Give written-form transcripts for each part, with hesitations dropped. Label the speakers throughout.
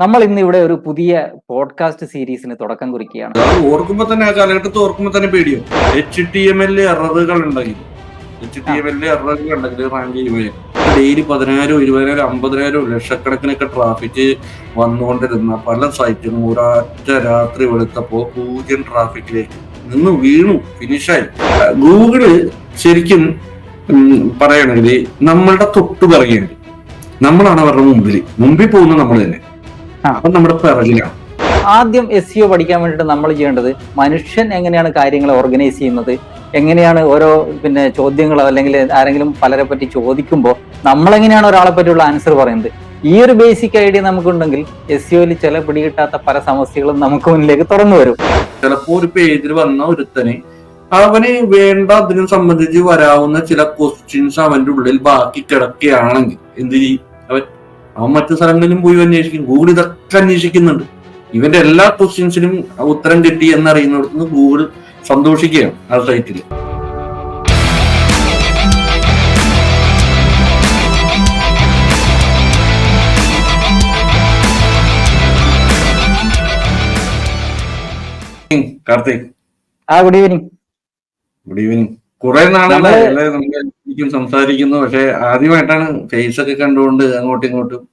Speaker 1: നമ്മൾ ഇന്ന് ഇവിടെ ഒരു പുതിയ പോഡ്കാസ്റ്റ് സീരീസിന് തുടക്കം കുറിക്കുകയാണ്.
Speaker 2: അത് ഓർക്കുമ്പോ തന്നെ ആ കാലഘട്ടത്ത് ഓർക്കുമ്പോ തന്നെ പേടിയോ. HTML എററുകൾ ഉണ്ടെങ്കിൽ റാങ്ക് ചെയ്യുമ്പോൾ ഡെയിലി 10,000, 20,000, 50,000 ലക്ഷക്കണക്കിനൊക്കെ ട്രാഫിക് വന്നുകൊണ്ടിരുന്ന പല സൈറ്റിലും ഒരൊറ്റ രാത്രി വെളുത്തപ്പോ 0 ട്രാഫിക്കിലേക്ക് നിന്ന് വീണു, ഫിനിഷായി. ഗൂഗിള് ശരിക്കും പറയണെങ്കിൽ നമ്മളുടെ തൊട്ടു പറയുകയാണ്, നമ്മളാണ് അവരുടെ മുമ്പിൽ പോകുന്നത് നമ്മൾ തന്നെ. അപ്പൊ നമ്മുടെ പിറകിലാണ്.
Speaker 1: ആദ്യം SEO പഠിക്കാൻ വേണ്ടിയിട്ട് നമ്മൾ ചെയ്യേണ്ടത് മനുഷ്യൻ എങ്ങനെയാണ് കാര്യങ്ങൾ ഓർഗനൈസ് ചെയ്യുന്നത്, എങ്ങനെയാണ് ഓരോ ചോദ്യങ്ങളോ അല്ലെങ്കിൽ ആരെങ്കിലും പലരെ പറ്റി ചോദിക്കുമ്പോൾ നമ്മളെങ്ങനെയാണ് ഒരാളെ പറ്റിയുള്ള ആൻസർ പറയുന്നത്. ഈ ഒരു ബേസിക് ഐഡിയ നമുക്കുണ്ടെങ്കിൽ SEOയിൽ ചില പിടികിട്ടാത്ത പല സമസ്യകളും നമുക്ക് മുന്നിലേക്ക് തുറന്നു വരും.
Speaker 2: ചിലപ്പോ ഒരു പേജിൽ വന്ന ഒരുത്തന് അവന് വേണ്ട അതിനെ സംബന്ധിച്ച് വരാവുന്ന ചില ക്വസ്റ്റ്യൻസ് അവന്റെ ഉള്ളിൽ ബാക്കി കിടക്കുകയാണെങ്കിൽ എന്ത് ചെയ്യും? അവൻ മറ്റു സ്ഥലങ്ങളിലും പോയി അന്വേഷിക്കും. ഗൂഗിൾ ഇതൊക്കെ അന്വേഷിക്കുന്നുണ്ട്. ഇവന്റെ എല്ലാ ക്വസ്റ്റ്യൻസിനും ഉത്തരം കിട്ടി എന്നറിയുന്നിടത്തുനിന്ന് ഗൂഗിൾ സന്തോഷിക്കുകയാണ് ആ സൈറ്റിൽ. Karthik,
Speaker 1: good evening.
Speaker 2: Good evening. കുറെ നാളെ നമ്മൾ സംസാരിക്കുന്നു, പക്ഷെ ആദ്യമായിട്ടാണ് ഫേസ് ഒക്കെ കണ്ടുകൊണ്ട് അങ്ങോട്ടും ഇങ്ങോട്ടും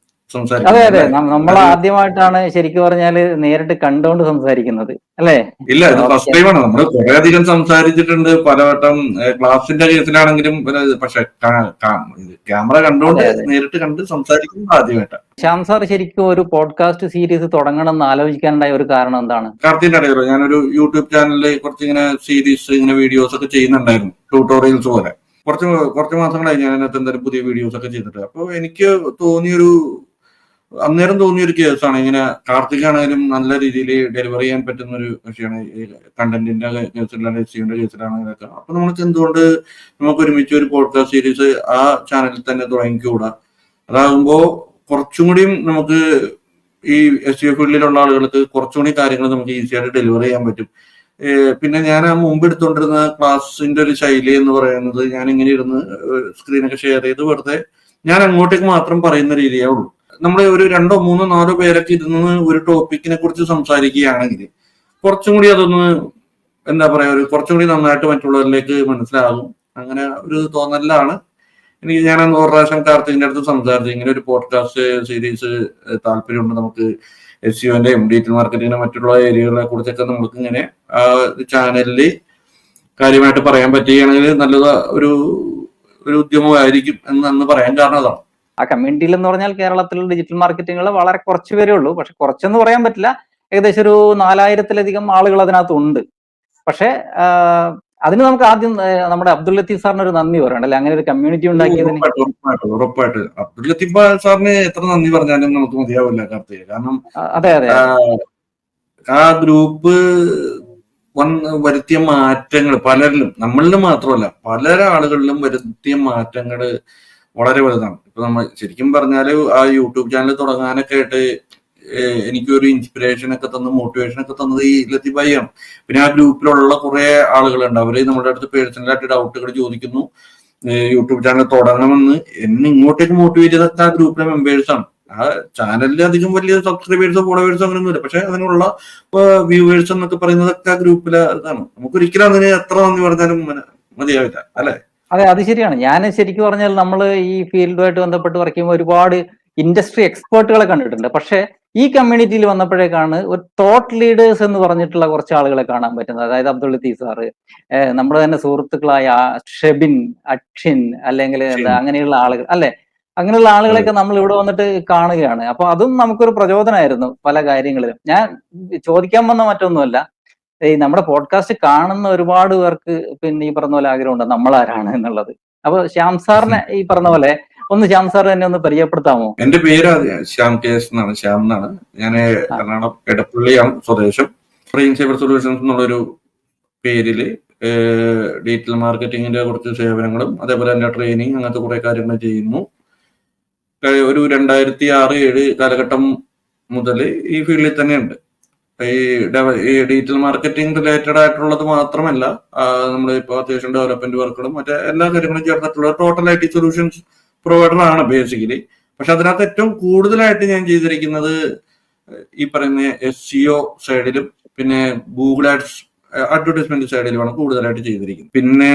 Speaker 1: അതെ അതെ, നമ്മൾ ആദ്യമായിട്ടാണ് ശരിക്കും പറഞ്ഞാല് നേരിട്ട് കണ്ടുകൊണ്ട് സംസാരിക്കുന്നത്, അല്ലേ?
Speaker 2: ഇല്ല, ഇത് ഫസ്റ്റ് ടൈമാണ്. നമ്മൾ കുറെ അധികം സംസാരിച്ചിട്ടുണ്ട് പലവട്ടം. ക്ലാസിന്റെ കേസിലാണെങ്കിലും പക്ഷെ ക്യാമറ കണ്ടുകൊണ്ട് നേരിട്ട് കണ്ട് സംസാരിക്കുന്നത് ആദ്യമായിട്ടാണ്.
Speaker 1: ശ്യാം സാർ ശരിക്കും ഒരു പോഡ്കാസ്റ്റ് സീരീസ് തുടങ്ങണം എന്ന് ആലോചിക്കാനുണ്ടായ ഒരു കാരണം എന്താണ്?
Speaker 2: കാർത്തിക് അറിയാലോ, ഞാനൊരു യൂട്യൂബ് ചാനലിൽ കുറച്ച് ഇങ്ങനെ സീരീസ്, ഇങ്ങനെ വീഡിയോസ് ഒക്കെ ചെയ്യുന്നുണ്ടായിരുന്നു, ട്യൂട്ടോറിയൽസ് പോലെ. കുറച്ച് മാസങ്ങളായി ഞാൻ അതിനകത്ത് എന്തായാലും പുതിയ വീഡിയോസ് ഒക്കെ ചെയ്തിട്ട്. അപ്പോൾ എനിക്ക് അന്നേരം തോന്നിയൊരു കേസാണ് ഇങ്ങനെ. കാർത്തിക് ആണെങ്കിലും നല്ല രീതിയിൽ ഡെലിവർ ചെയ്യാൻ പറ്റുന്ന ഒരു വിഷയമാണ് കണ്ടന്റിന്റെ കേസിലാണ്, SEOന്റെ കേസിലാണെങ്കിലൊക്കെ. അപ്പൊ നമുക്ക് എന്തുകൊണ്ട് നമുക്ക് ഒരുമിച്ച് ഒരു പോഡ്കാസ്റ്റ് സീരീസ് ആ ചാനലിൽ തന്നെ തുടങ്ങിക്കൂടാ? അതാകുമ്പോ കുറച്ചും കൂടിയും നമുക്ക് ഈ SEO ഫീൽഡിലുള്ള ആളുകൾക്ക് കുറച്ചും കൂടി കാര്യങ്ങൾ നമുക്ക് ഈസിയായിട്ട് ഡെലിവർ ചെയ്യാൻ പറ്റും. പിന്നെ ഞാൻ ആ മുമ്പ് എടുത്തുകൊണ്ടിരുന്ന ക്ലാസ്സിന്റെ ഒരു ശൈലി എന്ന് പറയുന്നത്, ഞാൻ ഇങ്ങനെ ഇരുന്ന് സ്ക്രീനൊക്കെ ഷെയർ ചെയ്ത് വെറുതെ ഞാൻ അങ്ങോട്ടേക്ക് മാത്രം പറയുന്ന രീതിയേ ഉള്ളൂ. നമ്മൾ ഒരു 2, 3, 4 പേരൊക്കെ ഇരുന്ന് ഒരു ടോപ്പിക്കിനെ കുറിച്ച് സംസാരിക്കുകയാണെങ്കിൽ കുറച്ചും കൂടി അതൊന്ന് എന്താ പറയാ, കുറച്ചും കൂടി നന്നായിട്ട് മറ്റുള്ളവരിലേക്ക് മനസ്സിലാകും. അങ്ങനെ ഒരു തോന്നലാണ് എനിക്ക്. ഞാൻ ഒരു പ്രാവശ്യം കാർത്തികിന്റെ അടുത്ത് സംസാരിച്ചു, ഇങ്ങനെ ഒരു പോഡ്കാസ്റ്റ് സീരീസ് താല്പര്യമുണ്ട്, നമുക്ക് SEOന്റെയും ഡിജിറ്റൽ മാർക്കറ്റിങ്ങിന്റെ മറ്റുള്ള ഏരിയകളെ കുറിച്ചൊക്കെ നമുക്ക് ഇങ്ങനെ ആ ചാനലിൽ കാര്യമായിട്ട് പറയാൻ പറ്റുകയാണെങ്കിൽ നല്ലത് ഒരു ഉദ്യമമായിരിക്കും എന്ന് പറയാൻ കാരണം അതാണ്.
Speaker 1: ആ കമ്മ്യൂണിറ്റിയിൽ എന്ന് പറഞ്ഞാൽ കേരളത്തിലുള്ള ഡിജിറ്റൽ മാർക്കറ്റിംഗുകൾ വളരെ കുറച്ച് പേരേ ഉള്ളൂ. പക്ഷെ കുറച്ചെന്ന് പറയാൻ പറ്റില്ല, ഏകദേശം ഒരു 4,000-ലധികം ആളുകൾ അതിനകത്ത് ഉണ്ട്. പക്ഷെ അതിന് നമുക്ക് ആദ്യം നമ്മുടെ അബ്ദുൽ ലത്തീഫ് സാറിന് ഒരു നന്ദി പറയണ്ടല്ലേ, അങ്ങനെ ഒരു കമ്മ്യൂണിറ്റി ഉണ്ടാക്കിയതിന്.
Speaker 2: ഉറപ്പായിട്ട് അബ്ദുൽ ലത്തീഫ് സാറിന് എത്ര നന്ദി പറഞ്ഞാലും നമുക്ക് മതിയാവില്ല കാർത്തിക്. കാരണം
Speaker 1: അതെ അതെ,
Speaker 2: ആ ഗ്രൂപ്പ് വരുത്തിയ മാറ്റങ്ങൾ പലരിലും, നമ്മളിലും മാത്രമല്ല പല ആളുകളിലും വരുത്തിയ മാറ്റങ്ങൾ വളരെ വലുതാണ്. ഇപ്പൊ നമ്മൾ ശരിക്കും പറഞ്ഞാല് ആ യൂട്യൂബ് ചാനൽ തുടങ്ങാനൊക്കെ ആയിട്ട് എനിക്കൊരു ഇൻസ്പിറേഷൻ ഒക്കെ തന്നു, മോട്ടിവേഷൻ ഒക്കെ തന്നത് ഈ ലത്തീഫായിയാണ്. പിന്നെ ആ ഗ്രൂപ്പിലുള്ള കുറെ ആളുകളുണ്ട്, അവര് നമ്മുടെ അടുത്ത് പേഴ്സണലായിട്ട് ഡൗട്ടുകൾ ചോദിക്കുന്നു. യൂട്യൂബ് ചാനൽ തുടങ്ങണമെന്ന് എന്നെ ഇങ്ങോട്ടേക്ക് മോട്ടിവേറ്റ് ചെയ്തൊക്കെ ആ ഗ്രൂപ്പിലെ മെമ്പേഴ്സാണ്. ആ ചാനലിൽ അധികം വലിയ സബ്സ്ക്രൈബേഴ്സോ ഫോളോവേഴ്സോ അങ്ങനെയൊന്നുമില്ല, പക്ഷെ അതിനുള്ള വ്യൂവേഴ്സ് എന്നൊക്കെ പറയുന്നതൊക്കെ ആ ഗ്രൂപ്പിലെ ഇതാണ്. നമുക്ക് ഒരിക്കലും അതിന് എത്ര നന്ദി പറഞ്ഞാലും മതിയാവില്ല, അല്ലെ?
Speaker 1: അതെ, അത് ശരിയാണ്. ഞാൻ ശരിക്കും പറഞ്ഞാൽ നമ്മൾ ഈ ഫീൽഡുമായിട്ട് ബന്ധപ്പെട്ട് വർക്ക് ചെയ്യുമ്പോൾ ഒരുപാട് ഇൻഡസ്ട്രി എക്സ്പേർട്ടുകളെ കണ്ടിട്ടുണ്ട്. പക്ഷെ ഈ കമ്മ്യൂണിറ്റിയിൽ വന്നപ്പോഴേക്കാണ് ഒരു തോട്ട് ലീഡേഴ്സ് എന്ന് പറഞ്ഞിട്ടുള്ള കുറച്ച് ആളുകളെ കാണാൻ പറ്റുന്നത്. അതായത് അബ്ദുൾ ലത്തീഫ് സാറ്, നമ്മുടെ തന്നെ സുഹൃത്തുക്കളായ ഷെബിൻ, അക്ഷിൻ, അല്ലെങ്കിൽ എന്താ അങ്ങനെയുള്ള ആളുകൾ, അല്ലെ? അങ്ങനെയുള്ള ആളുകളെയൊക്കെ നമ്മൾ ഇവിടെ വന്നിട്ട് കാണുകയാണ്. അപ്പൊ അതും നമുക്കൊരു പ്രചോദനമായിരുന്നു പല കാര്യങ്ങളിലും. ഞാൻ ചോദിക്കാൻ വന്ന മറ്റൊന്നുമല്ല, ഈ നമ്മുടെ പോഡ്കാസ്റ്റ് കാണുന്ന ഒരുപാട് പേർക്ക് ഈ പറഞ്ഞ പോലെ ആഗ്രഹമുണ്ട് നമ്മളാരാണ് എന്നുള്ളത്. അപ്പൊ ശ്യാം സാറിനെ ഈ പറഞ്ഞ പോലെ ശ്യാം സാർ തന്നെ ഒന്ന് പരിചയപ്പെടുത്താമോ?
Speaker 2: എന്റെ പേര് ശ്യാം കേസ് എന്നാണ്, ശ്യാം എന്നാണ്. ഞാൻ എറണാകുളം എടപ്പള്ളിയാണ് സ്വദേശം. ഫ്രെയിം സൈബർ സൊല്യൂഷൻസ് എന്നുള്ളൊരു പേരില് ഡിജിറ്റൽ മാർക്കറ്റിങ്ങിന്റെ കുറച്ച് സേവനങ്ങളും അതേപോലെ തന്നെ ട്രെയിനിങ്, അങ്ങനത്തെ കുറെ കാര്യങ്ങൾ ചെയ്യുന്നു. ഒരു 2006-2007 കാലഘട്ടം മുതൽ ഈ ഫീൽഡിൽ തന്നെയുണ്ട്. ഈ ഡിജിറ്റൽ മാർക്കറ്റിംഗ് റിലേറ്റഡ് ആയിട്ടുള്ളത് മാത്രമല്ല, നമ്മളിപ്പോ അത്യാവശ്യം ഡെവലപ്മെന്റ് വർക്കുകളും മറ്റേ എല്ലാ കാര്യങ്ങളും ചേർന്നിട്ടുള്ള ടോട്ടൽ IT സൊല്യൂഷൻസ് പ്രൊവൈഡർ ആണ് ബേസിക്കലി. പക്ഷെ അതിനകത്ത് ഏറ്റവും കൂടുതലായിട്ട് ഞാൻ ചെയ്തിരിക്കുന്നത് ഈ പറയുന്ന SEO സൈഡിലും പിന്നെ ഗൂഗിൾ ആഡ്സ് അഡ്വർടൈസ്മെന്റ് സൈഡിലുമാണ് കൂടുതലായിട്ട് ചെയ്തിരിക്കുന്നത്. പിന്നെ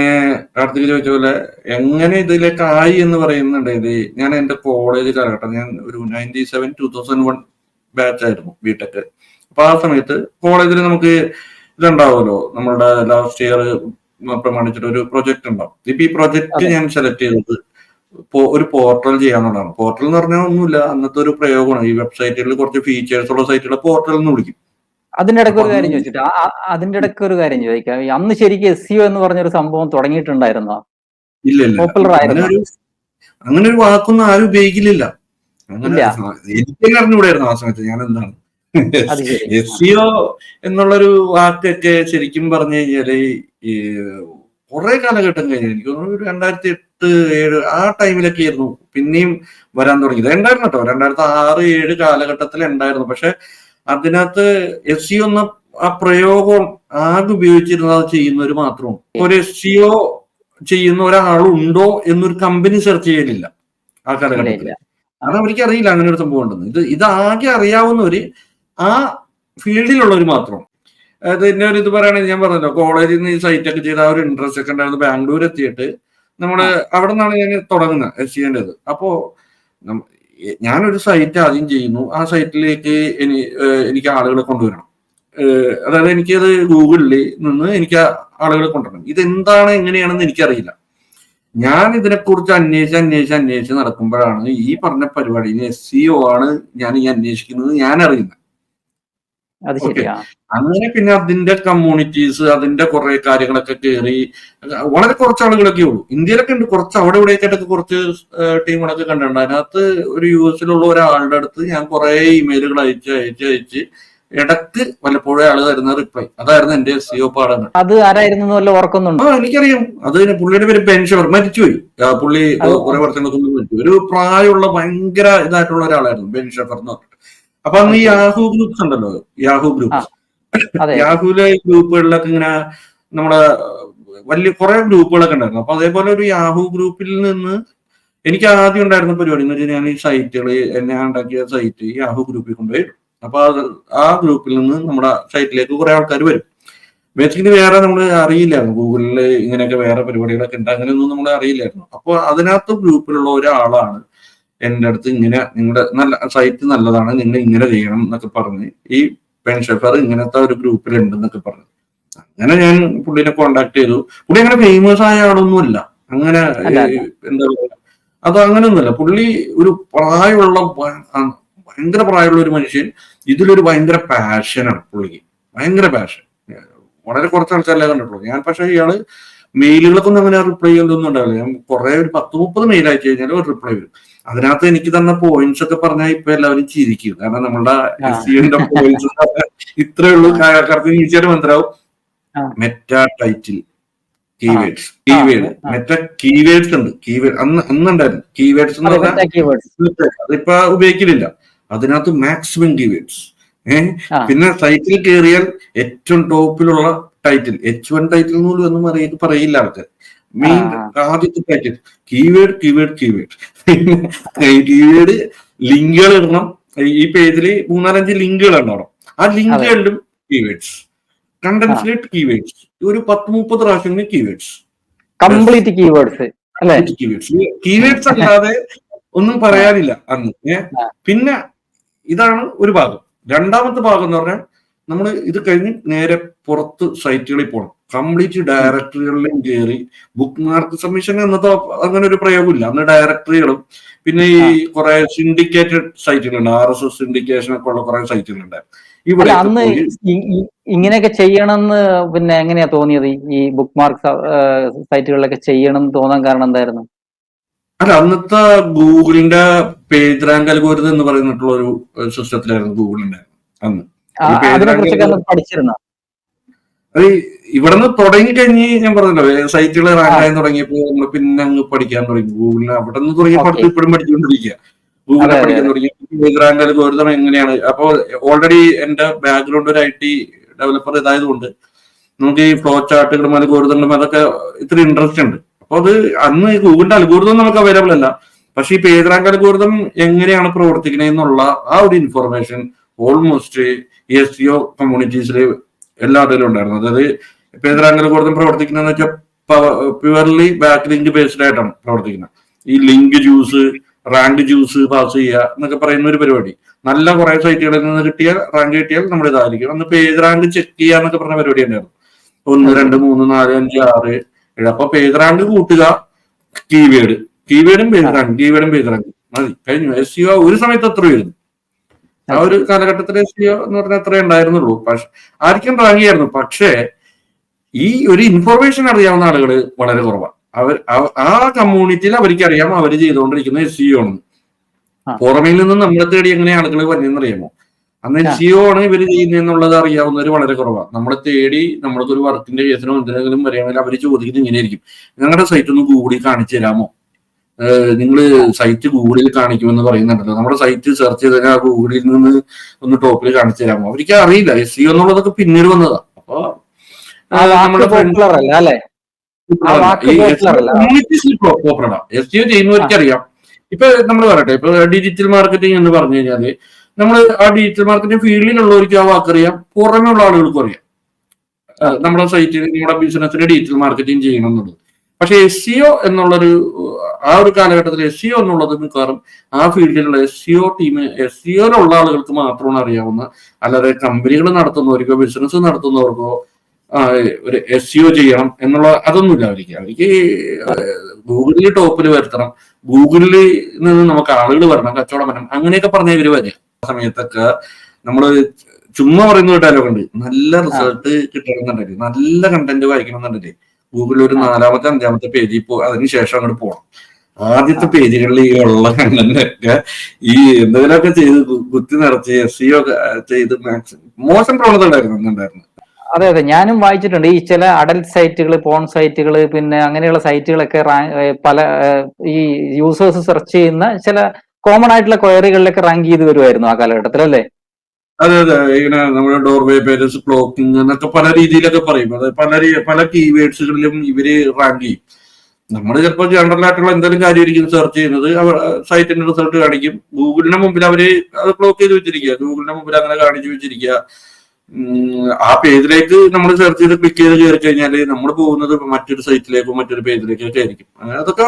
Speaker 2: കാർത്തിക് ചോദിച്ച പോലെ എങ്ങനെ ഇതിലേക്ക് ആയി എന്ന് പറയുന്നുണ്ട്. ഇത് ഞാൻ എന്റെ കോളേജ് കാലഘട്ടം, ഞാൻ ഒരു 2001 ബാച്ച് ആയിരുന്നു ബിടെക്. അപ്പൊ ആ സമയത്ത് കോളേജിൽ നമുക്ക് ഇതുണ്ടാവുമല്ലോ, നമ്മളുടെ ലാസ്റ്റ് ഇയർ പ്രമാണിച്ചിട്ട് ഒരു പ്രൊജക്ട് ഉണ്ടാവും. ഇപ്പൊ ഈ പ്രൊജക്ട് ഞാൻ സെലക്ട് ചെയ്തത് ഒരു പോർട്ടൽ ചെയ്യാന്നുള്ളതാണ്. പോർട്ടൽ എന്ന് പറഞ്ഞാൽ ഒന്നുമില്ല, അന്നത്തെ ഒരു പ്രയോഗമാണ്. ഈ വെബ്സൈറ്റുകളിൽ കുറച്ച് ഫീച്ചേഴ്സ് ഉള്ള സൈറ്റുകളെ പോർട്ടൽ എന്ന് വിളിക്കും.
Speaker 1: അതിന്റെ ഇടയ്ക്ക് ഒരു കാര്യം ചോദിച്ചിട്ട് അതിന്റെ ഇടയ്ക്ക് ഒരു കാര്യം ചോദിക്കാം. അന്ന് ശരിക്കും SEO എന്ന് പറഞ്ഞൊരു സംഭവം തുടങ്ങിയിട്ടുണ്ടായിരുന്നോ?
Speaker 2: ഇല്ല ഇല്ല,
Speaker 1: പോപ്പുലർ ആയിരുന്നു?
Speaker 2: അങ്ങനെ ഒരു വാക്കൊന്നും ആരും ഉപയോഗിക്കില്ല. അങ്ങനെ എനിക്ക് അറിഞ്ഞുകൂടായിരുന്നു ആ സമയത്ത് ഞാൻ എന്താണ് SEO എന്നുള്ളൊരു വാക്കൊക്കെ. ശരിക്കും പറഞ്ഞു കഴിഞ്ഞാല് ഈ കുറെ കാലഘട്ടം കഴിഞ്ഞു, എനിക്ക് തോന്നുന്നു 2008-2007 ആ ടൈമിലൊക്കെ ആയിരുന്നു പിന്നെയും വരാൻ തുടങ്ങിയത്. ഉണ്ടായിരുന്നു കേട്ടോ, 2006-2007 കാലഘട്ടത്തിൽ ഉണ്ടായിരുന്നു. പക്ഷെ അതിനകത്ത് SEO എന്ന ആ പ്രയോഗം ആകെ ഉപയോഗിച്ചിരുന്നത് ചെയ്യുന്നവർ മാത്രമാണ്. ഒരു SEO ചെയ്യുന്ന ഒരാളുണ്ടോ എന്നൊരു കമ്പനി സെർച്ച് ചെയ്യലില്ല ആ കാലഘട്ടത്തിൽ. അത് അവർക്ക് അറിയില്ല അങ്ങനെ ഒരു സംഭവം ഉണ്ടെന്ന്. ഇത് ആകെ അറിയാവുന്നവര് ആ ഫീൽഡിലുള്ളവർ മാത്രമാണ്. അതായത് എന്നെ ഒരു ഇത് പറയുകയാണെങ്കിൽ, ഞാൻ പറഞ്ഞല്ലോ കോളേജിൽ നിന്ന് ഈ സൈറ്റ് ഒക്കെ ചെയ്ത ആ ഒരു ഇൻട്രസ്റ്റ് ഒക്കെ ഉണ്ടായിരുന്നു. ബാംഗ്ലൂർ എത്തിയിട്ട് നമ്മള് അവിടെ നിന്നാണ് ഞാൻ തുടങ്ങുന്നത് SEOന്റേത്. അപ്പോ ഞാനൊരു സൈറ്റ് ആദ്യം ചെയ്യുന്നു. ആ സൈറ്റിലേക്ക് എനിക്ക് ആളുകളെ കൊണ്ടുവരണം. അതായത് എനിക്കത് ഗൂഗിളിൽ നിന്ന് എനിക്ക് ആളുകളെ കൊണ്ടുവരണം. ഇതെന്താണ് എങ്ങനെയാണെന്ന് എനിക്കറിയില്ല. ഞാൻ ഇതിനെക്കുറിച്ച് അന്വേഷിച്ച് നടക്കുമ്പോഴാണ് ഈ പറഞ്ഞ പരിപാടി SEO ആണ് ഞാൻ ഈ അന്വേഷിക്കുന്നത് ഞാൻ അറിയുന്നത്. അങ്ങനെ പിന്നെ അതിന്റെ കമ്മ്യൂണിറ്റീസ്, അതിന്റെ കുറെ കാര്യങ്ങളൊക്കെ കയറി. വളരെ കുറച്ച് ആളുകളൊക്കെ ഉള്ളൂ. ഇന്ത്യയിലൊക്കെ ഉണ്ട് കുറച്ച്, അവിടെ ഇവിടെയൊക്കെയായിട്ടൊക്കെ കുറച്ച് ടീമുകളൊക്കെ കണ്ടിട്ടുണ്ട്. അതിനകത്ത് ഒരു US-ലുള്ള ഒരാളുടെ അടുത്ത് ഞാൻ കുറെ ഇമെയിലുകൾ അയച്ച് ഇടക്ക് വല്ലപ്പോഴും ആള് തരുന്ന റിപ്ലൈ അതായിരുന്നു എന്റെ SEO പാഠങ്ങൾ.
Speaker 1: അത് ആരായിരുന്നു ഓർക്കുന്നുണ്ടോ?
Speaker 2: എനിക്കറിയാം. അത് പുള്ളിയുടെ പേര് ബെൻ ഷെഫർ. മരിച്ചുപോയി. പുള്ളി കുറെ വർഷങ്ങൾക്ക് മുമ്പ് മരിച്ചു. ഒരു പ്രായമുള്ള ഭയങ്കര ഇതായിട്ടുള്ള ഒരാളായിരുന്നു ബെൻ ഷെഫർ എന്ന് പറഞ്ഞിട്ട്. അപ്പൊ അന്ന് ഈ യാഹൂ ഗ്രൂപ്പ്സ് ഉണ്ടല്ലോ, യാഹൂ ഗ്രൂപ്പ്സ്. യാഹൂലെ ഗ്രൂപ്പുകളിലൊക്കെ ഇങ്ങനെ നമ്മുടെ വലിയ കുറെ ഗ്രൂപ്പുകളൊക്കെ ഉണ്ടായിരുന്നു. അപ്പൊ അതേപോലെ ഒരു യാഹൂ ഗ്രൂപ്പിൽ നിന്ന് എനിക്ക് ആദ്യം ഉണ്ടായിരുന്ന പരിപാടി എന്ന് വെച്ചാൽ ഞാൻ ഈ സൈറ്റുകൾ എന്നെ ഉണ്ടാക്കിയ സൈറ്റ് യാഹൂ ഗ്രൂപ്പിൽ കൊണ്ടുപോയി. അപ്പൊ ആ ഗ്രൂപ്പിൽ നിന്ന് നമ്മുടെ സൈറ്റിലേക്ക് കുറെ ആൾക്കാർ വരും. ബേസിക്കലി വേറെ നമ്മൾ അറിയില്ലായിരുന്നു ഗൂഗിളിൽ ഇങ്ങനെയൊക്കെ വേറെ പരിപാടികളൊക്കെ ഉണ്ട്, അങ്ങനെയൊന്നും നമ്മൾ അറിയില്ലായിരുന്നു. അപ്പൊ അതിനകത്ത് ഗ്രൂപ്പിലുള്ള ഒരാളാണ് എൻ്റെ അടുത്ത് ഇങ്ങനെ നിങ്ങളുടെ നല്ല സൈറ്റ് നല്ലതാണ്, നിങ്ങൾ ഇങ്ങനെ ചെയ്യണം എന്നൊക്കെ പറഞ്ഞ് ഈ ബെൻ ഷെഫർ ഇങ്ങനത്തെ ഒരു ഗ്രൂപ്പിലുണ്ടെന്നൊക്കെ പറഞ്ഞു. അങ്ങനെ ഞാൻ പുള്ളിനെ കോണ്ടാക്ട് ചെയ്തു. പുള്ളി അങ്ങനെ ഫേമസ് ആയ ആളൊന്നുമല്ല, അങ്ങനെ എന്താ പറയുക, അത് അങ്ങനെയൊന്നുമല്ല. പുള്ളി ഒരു ഭയങ്കര പ്രായമുള്ള ഒരു മനുഷ്യൻ. ഇതിലൊരു ഭയങ്കര പാഷനാണ് പുള്ളിക്ക്, ഭയങ്കര പാഷൻ. വളരെ കുറച്ച് ആൾക്കാരല്ലേ കണ്ടിട്ടുള്ളൂ ഞാൻ. പക്ഷെ ഇയാള് മെയിലുകളൊക്കെ ഒന്നും അങ്ങനെ റിപ്ലൈ ചെയ്യുന്നൊന്നും ഉണ്ടാവില്ല. ഞാൻ കുറെ ഒരു 10-30 മെയിൽ അയച്ചു കഴിഞ്ഞാൽ ഒരു റിപ്ലൈ വരും. അതിനകത്ത് എനിക്ക് തന്ന പോയിന്റ്സ് ഒക്കെ പറഞ്ഞാൽ ഇപ്പൊ എല്ലാവരും ചിരിക്കും. കാരണം നമ്മളുടെ SEOന്റെ പോയിന്റ്സ് ഇത്രയേ ഉള്ളൂ. കറക്റ്റ് ഈസിയായിട്ട് മനസ്സിലാവും. Meta title, keywords, Meta keywords ഉണ്ട്. കീവേഡ് അന്നുണ്ടായിരുന്നു. കീവേഡ്സ് എന്ന് പറഞ്ഞാൽ അതിപ്പോ ഉപയോഗിക്കലില്ല. അതിനകത്ത് മാക്സിമം കീവേഡ്സ്. പിന്നെ സൈറ്റിൽ കയറിയാൽ ഏറ്റവും ടോപ്പിലുള്ള ടൈറ്റിൽ, H1 ടൈറ്റിൽ ഒന്നും പറയില്ല ആൾക്കാർ. മെയിൻ ആദ്യത്തെ ടൈറ്റിൽ കീവേഡ് കീവേഡ് ലിങ്കുകൾ ഇടണം. ഈ പേജിൽ 3-4-5 ലിങ്കുകൾ ഉണ്ടാവണം. ആ ലിങ്കുകളിലും കീവേഡ്സ്, കണ്ടന്റ്സിലേക്ക് കീവേഡ്സ്, ഒരു 10-30 പ്രാവശ്യം കീവേഡ്സ്, കംപ്ലീറ്റ് കീവേഡ്സ്. കീവേഡ്സ് അല്ലാതെ ഒന്നും പറയാനില്ല അന്ന്. പിന്നെ ഇതാണ് ഒരു ഭാഗം. രണ്ടാമത്തെ ഭാഗം എന്ന് പറഞ്ഞാൽ നമ്മൾ ഇത് കഴിഞ്ഞ് നേരെ പുറത്ത് സൈറ്റുകളിൽ പോകണം. കംപ്ലീറ്റ് ഡയറക്ടറികളിലും കയറി ബുക്ക് മാർക്ക് സബ്മിഷൻ എന്നതോ അങ്ങനെ ഒരു പ്രയോഗമില്ല. അന്ന് ഡയറക്ടറികളും പിന്നെ ഈ കുറെ സിൻഡിക്കേറ്റഡ് സൈറ്റുകളുണ്ട്, RSS സിൻഡിക്കേഷൻ ഒക്കെ ഉള്ള കുറെ സൈറ്റുകളുണ്ട്. ഇവിടെ
Speaker 1: അന്ന് ഇങ്ങനെയൊക്കെ ചെയ്യണമെന്ന് പിന്നെ എങ്ങനെയാ തോന്നിയത്? ഈ ബുക്ക് മാർക്ക് സൈറ്റുകളിലൊക്കെ ചെയ്യണം എന്ന് തോന്നാൻ കാരണം എന്തായിരുന്നു?
Speaker 2: അല്ല, അന്നത്തെ ഗൂഗിളിന്റെ പേജ് റാങ്ക് അൽഗോരിതം എന്ന് പറയുന്നിട്ടുള്ള ഒരു സിസ്റ്റത്തിലായിരുന്നു ഗൂഗിളിന്റെ അന്ന്.
Speaker 1: പഠിച്ചിരുന്ന
Speaker 2: അത് ഇവിടെ നിന്ന് തുടങ്ങി കഴിഞ്ഞ് ഞാൻ പറഞ്ഞല്ലോ, സൈറ്റുകൾ റാങ്ക് ആയി തുടങ്ങിയപ്പോൾ നമ്മൾ പിന്നെ അങ്ങ് പഠിക്കാൻ തുടങ്ങി. ഗൂഗിളിന് അവിടെ നിന്ന് തുടങ്ങി പഠിത്തം ഇപ്പോഴും പഠിച്ചുകൊണ്ടിരിക്കുക. ഗൂഗിളിനെ പഠിക്കാൻ തുടങ്ങി. പേജ് റാങ്ക് അൽഗോരിതം എങ്ങനെയാണ്. അപ്പോൾ ഓൾറെഡി എന്റെ ബാക്ക്ഗ്രൗണ്ട് ഒരു IT ഡെവലപ്പർ ഇതായതുകൊണ്ട് നമുക്ക് ഈ ഫ്ലോ ചാർട്ടുകളും അൽഗോരിതങ്ങളും അതൊക്കെ ഇത്തിരി ഇൻട്രസ്റ്റ് ഉണ്ട്. അപ്പൊ അത് അന്ന് ഗൂഗിളിന്റെ അൽഗോരിതം നമുക്ക് അവൈലബിൾ അല്ല. പക്ഷെ ഈ പേജ് റാങ്ക് അൽഗോരിതം എങ്ങനെയാണ് പ്രവർത്തിക്കണേന്നുള്ള ആ ഒരു ഇൻഫർമേഷൻ ഓൾമോസ്റ്റ് SEO കമ്മ്യൂണിറ്റീസിൽ എല്ലാത്തിലും ഉണ്ടായിരുന്നു. അതായത് ഇപ്പൊ ഏത് റാങ്കിൽ കൂടുതൽ പ്രവർത്തിക്കുന്നതെന്ന് വെച്ചാൽ പ്യുവർലി ബാക്ക് ലിങ്ക് ബേസ്ഡ് ആയിട്ടാണ് പ്രവർത്തിക്കുന്നത്. ഈ link juice, rank juice pass ചെയ്യുക എന്നൊക്കെ പറയുന്ന ഒരു പരിപാടി. നല്ല കുറെ സൈറ്റുകളിൽ നിന്ന് കിട്ടിയ റാങ്ക് കിട്ടിയാൽ നമ്മുടെ ഇതായിരിക്കും. അന്ന് പേജ് റാങ്ക് ചെക്ക് ചെയ്യുക എന്നൊക്കെ പറഞ്ഞ പരിപാടി ഉണ്ടായിരുന്നു. 1, 2, 3, 4, 5, 6, 7. അപ്പൊ പേജ് റാങ്ക് കൂട്ടുക, കീവേഡും പേജ് റാങ്ക് മതി, കഴിഞ്ഞു. SEO ഒരു സമയത്ത് അത്രയായിരുന്നു. ആ ഒരു കാലഘട്ടത്തിൽ SEO എന്ന് പറഞ്ഞാൽ അത്രേ ഉണ്ടായിരുന്നുള്ളൂ. പക്ഷെ ആർക്കും റാങ്ക് ചെയ്യായിരുന്നു. പക്ഷേ ഈ ഒരു ഇൻഫർമേഷൻ അറിയാവുന്ന ആളുകൾ വളരെ കുറവാണ്. ആ കമ്മ്യൂണിറ്റിയിൽ അവർക്ക് അറിയാം അവർ ചെയ്തുകൊണ്ടിരിക്കുന്ന SEO ആണ്. പുറമേൽ നിന്നും നമ്മളെ തേടി എങ്ങനെ ആളുകൾ വരുന്നറിയാമോ? അന്ന് SEO ആണ് ഇവർ ചെയ്യുന്നതെന്നുള്ളത് അറിയാവുന്നവർ വളരെ കുറവാണ്. നമ്മളെ തേടി നമ്മൾക്ക് ഒരു വർക്കിന്റെ കേസിനോ എന്തിനെങ്കിലും വരികയാണെങ്കിൽ അവർ ചോദിക്കുന്നത് ഇങ്ങനെയായിരിക്കും: ഞങ്ങളുടെ സൈറ്റ് ഒന്ന് ഗൂഗിളിൽ കാണിച്ചു തരാമോ? നിങ്ങൾ സൈറ്റ് ഗൂഗിളിൽ കാണിക്കുമെന്ന് പറയുന്നുണ്ടല്ലോ, നമ്മുടെ സൈറ്റ് സെർച്ച് ചെയ്താൽ ഗൂഗിളിൽ നിന്ന് ഒന്ന് ടോപ്പിൽ കാണിച്ചു തരാമോ? അവർക്ക് അറിയില്ല. SEO എന്നുള്ളതൊക്കെ പിന്നീട് വന്നതാ. അപ്പൊ നമ്മുടെ SEO ചെയ്യുന്നവർക്ക് അറിയാം. ഇപ്പൊ നമ്മൾ പറയട്ടെ, ഇപ്പൊ ഡിജിറ്റൽ മാർക്കറ്റിംഗ് എന്ന് പറഞ്ഞു കഴിഞ്ഞാല് നമ്മൾ ആ ഡിജിറ്റൽ മാർക്കറ്റിംഗ് ഫീൽഡിലുള്ളവർക്ക് ആ വാക്കറിയാം, പുറമെ ഉള്ള ആളുകൾക്കും അറിയാം നമ്മുടെ സൈറ്റിൽ നമ്മുടെ ബിസിനസ്സിന് ഡിജിറ്റൽ മാർക്കറ്റിംഗ് ചെയ്യണം എന്നുള്ളത്. പക്ഷെ SEO എന്നുള്ളൊരു ആ ഒരു കാലഘട്ടത്തിൽ SEO എന്നുള്ളത് മിക്കവാറും ആ ഫീൽഡിലുള്ള SEO ടീം, SEOയിലുള്ള ആളുകൾക്ക് മാത്രമാണ് അറിയാവുന്ന. അല്ലാതെ കമ്പനികൾ നടത്തുന്നവർക്കോ ബിസിനസ് നടത്തുന്നവർക്കോ ഒരു SEO ചെയ്യണം എന്നുള്ള അതൊന്നുമില്ല അവർക്ക്. ഗൂഗിളിൽ ടോപ്പിൽ വരുത്തണം, ഗൂഗിളിൽ നിന്ന് നമുക്ക് ആളുകൾ വരണം, കച്ചവടം വരണം, അങ്ങനെയൊക്കെ പറഞ്ഞ ഇവര് വരിക. ആ സമയത്തൊക്കെ നമ്മള് ചുമ്മാ പറയുന്ന ഡയലോഗ് ഉണ്ട്: നല്ല റിസൾട്ട് കിട്ടണമെന്നുണ്ടെങ്കിൽ, നല്ല കണ്ടന്റ് വായിക്കണമെന്നുണ്ടെങ്കിൽ ഗൂഗിളിൽ ഒരു 4-ാമത്തെ 5-ാമത്തെ പേജിൽ അതിനുശേഷം അങ്ങോട്ട് പോകണം. ആദ്യത്തെ പേജുകളിൽ ഈ ഉള്ള കണ്ടന്റൊക്കെ ഈ എന്തെങ്കിലുമൊക്കെ ചെയ്ത് കുത്തി നിറച്ച് SEO ചെയ്ത് മോശം പ്രവണത ഉണ്ടായിരുന്നു.
Speaker 1: അതെ, ഞാനും വായിച്ചിട്ടുണ്ട്. ഈ ചില അഡൽട്ട് സൈറ്റുകൾ, പോൺ സൈറ്റുകൾ, പിന്നെ അങ്ങനെയുള്ള സൈറ്റുകളൊക്കെ പല ഈ യൂസേഴ്സ് സെർച്ച് ചെയ്യുന്ന ചില കോമൺ ആയിട്ടുള്ള ക്വയറികളിലൊക്കെ റാങ്ക് ചെയ്ത് വരുമായിരുന്നു ആ കാലഘട്ടത്തിൽ, അല്ലേ?
Speaker 2: അതെ, ഇങ്ങനെ നമ്മുടെ ഡോർവേ പേജസ്, ബ്ലോക്കിംഗ് എന്നൊക്കെ പല രീതിയിലൊക്കെ പറയും. അത് പല കീവേഡ്സുകളിലും ഇവര് റാങ്ക് ചെയ്യും. നമ്മൾ ചിലപ്പോൾ ജനറൽ ആയിട്ടുള്ള എന്തെങ്കിലും കാര്യമായിരിക്കും സെർച്ച് ചെയ്യുന്നത്, സൈറ്റിന്റെ റിസൾട്ട് കാണിക്കും. ഗൂഗിളിന്റെ മുമ്പിൽ അവര് അത് ബ്ലോക്ക് ചെയ്ത് വെച്ചിരിക്കുക, ഗൂഗിളിന്റെ മുമ്പിൽ അങ്ങനെ കാണിച്ചു വെച്ചിരിക്കുക. ആ പേജിലേക്ക് നമ്മൾ സെർച്ച് ചെയ്ത് ക്ലിക്ക് ചെയ്ത് കയറി കഴിഞ്ഞാൽ നമ്മൾ പോകുന്നത് മറ്റൊരു സൈറ്റിലേക്കോ മറ്റൊരു പേജിലേക്കൊക്കെ ആയിരിക്കും. അതൊക്കെ